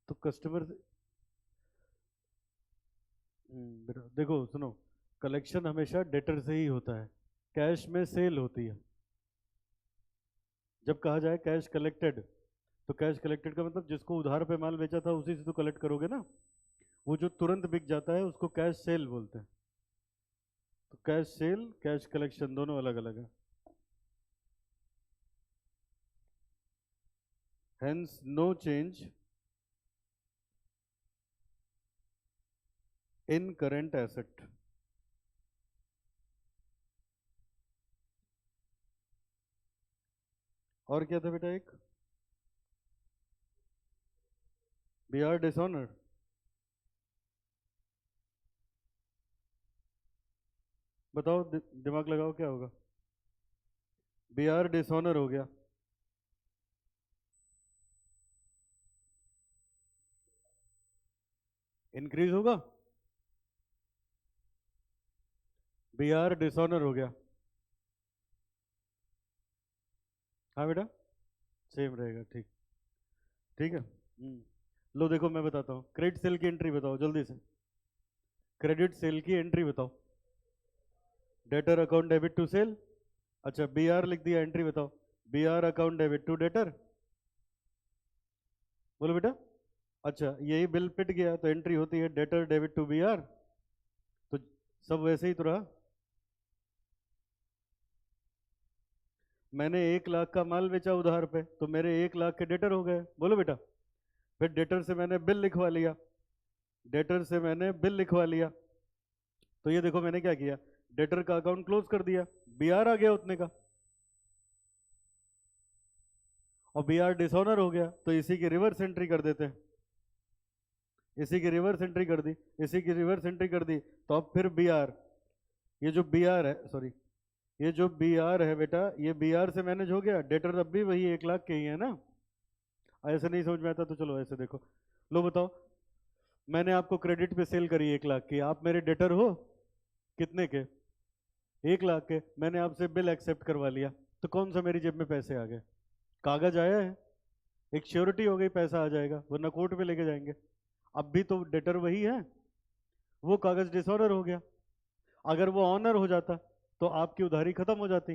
तो कस्टमर बेटा देखो सुनो, कलेक्शन हमेशा डेटर से ही होता है, कैश में सेल होती है। जब कहा जाए कैश कलेक्टेड, तो कैश कलेक्टेड का मतलब जिसको उधार पे माल बेचा था उसी से तो कलेक्ट करोगे ना। वो जो तुरंत बिक जाता है उसको कैश सेल बोलते हैं। तो कैश सेल, कैश कलेक्शन दोनों अलग अलग है। Hence no change in current asset. और क्या था बेटा? एक बी आर डिसऑनर, बताओ दिमाग लगाओ क्या होगा? बी आर डिसऑनर हो गया, इंक्रीज होगा। बी आर डिसऑनर हो गया, हाँ बेटा सेम रहेगा। ठीक, ठीक है। लो देखो मैं बताता हूँ, क्रेडिट सेल की एंट्री बताओ जल्दी से, क्रेडिट सेल की एंट्री बताओ। Debtor account debit to sale, अच्छा बी आर लिख दिया, एंट्री बताओ। B R account debit to debtor, बोलो बेटा। अच्छा यही बिल पिट गया तो एंट्री होती है debtor debit to B R, तो सब वैसे ही तो रहा। मैंने 1 लाख का माल बेचा उधार पे, तो मेरे 1 लाख के डेटर हो गए, बोलो बेटा। फिर डेटर से मैंने बिल लिखवा लिया, डेटर से मैंने बिल लिखवा लिया, तो ये देखो मैंने क्या किया, डेटर का अकाउंट क्लोज कर दिया, बी आर आ गया उतने का, और बी आर डिसऑनर हो गया तो इसी की रिवर्स एंट्री कर देते हैं। इसी की रिवर्स एंट्री कर दी, इसी की रिवर्स एंट्री कर दी, तो अब फिर बी आर, ये जो बी आर है, सॉरी ये जो बी आर है बेटा, ये बी आर से मैनेज हो गया, डेटर अब भी वही 1 लाख के ही है ना। ऐसे नहीं समझ में आता तो चलो ऐसे देखो, लो बताओ, मैंने आपको क्रेडिट पे सेल करी 1 लाख की, आप मेरे डेटर हो कितने के? 1 लाख के। मैंने आपसे बिल एक्सेप्ट करवा लिया, तो कौन सा मेरी जेब में पैसे आ गए? कागज आया है, एक श्योरिटी हो गई, पैसा आ जाएगा, वरना कोर्ट पे लेके जाएंगे। अब भी तो डेटर वही है, वो कागज डिसऑनर हो गया। अगर वो ऑनर हो जाता तो आपकी उधारी खत्म हो जाती,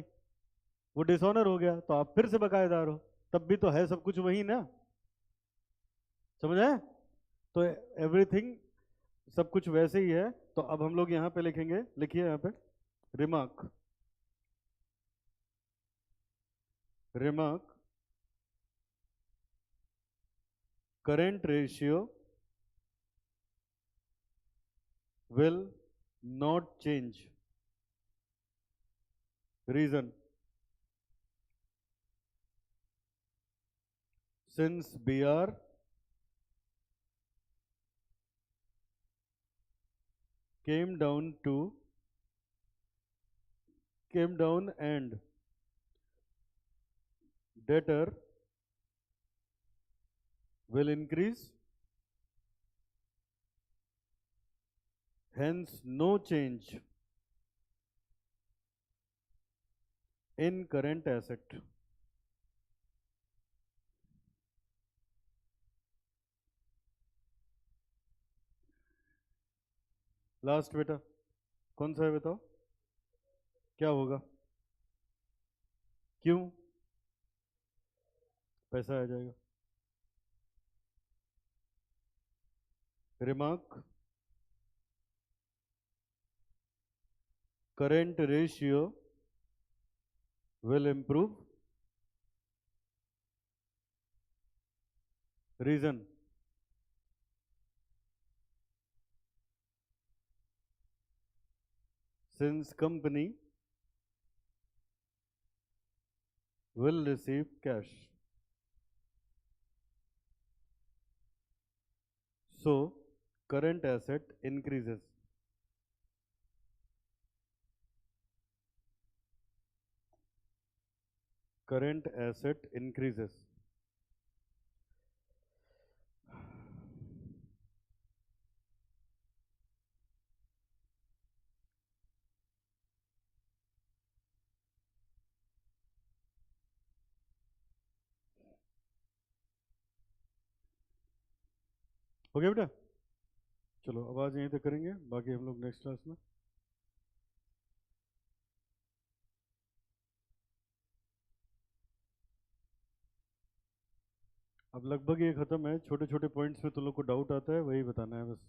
वो डिसऑनर हो गया तो आप फिर से बकायेदार हो, तब भी तो है सब कुछ वही ना। समझ आए? तो एवरीथिंग सब कुछ वैसे ही है। तो अब हम लोग यहाँ पे लिखेंगे, लिखिए यहाँ पे remark, remark current ratio will not change. Reason, since BR came down and debtor will increase, hence no change in current asset. Last बेटा कौन सा है बताओ, क्या होगा, क्यों, पैसा आ जाएगा। Remark current ratio will improve, reason, since company will receive cash, so current asset increases. Current asset increases. हो गया बेटा, चलो अब आज यहीं तक करेंगे, बाकी हम लोग नेक्स्ट क्लास में। अब लगभग ये खत्म है, छोटे छोटे पॉइंट्स में तुम लोग को डाउट आता है वही बताना है बस।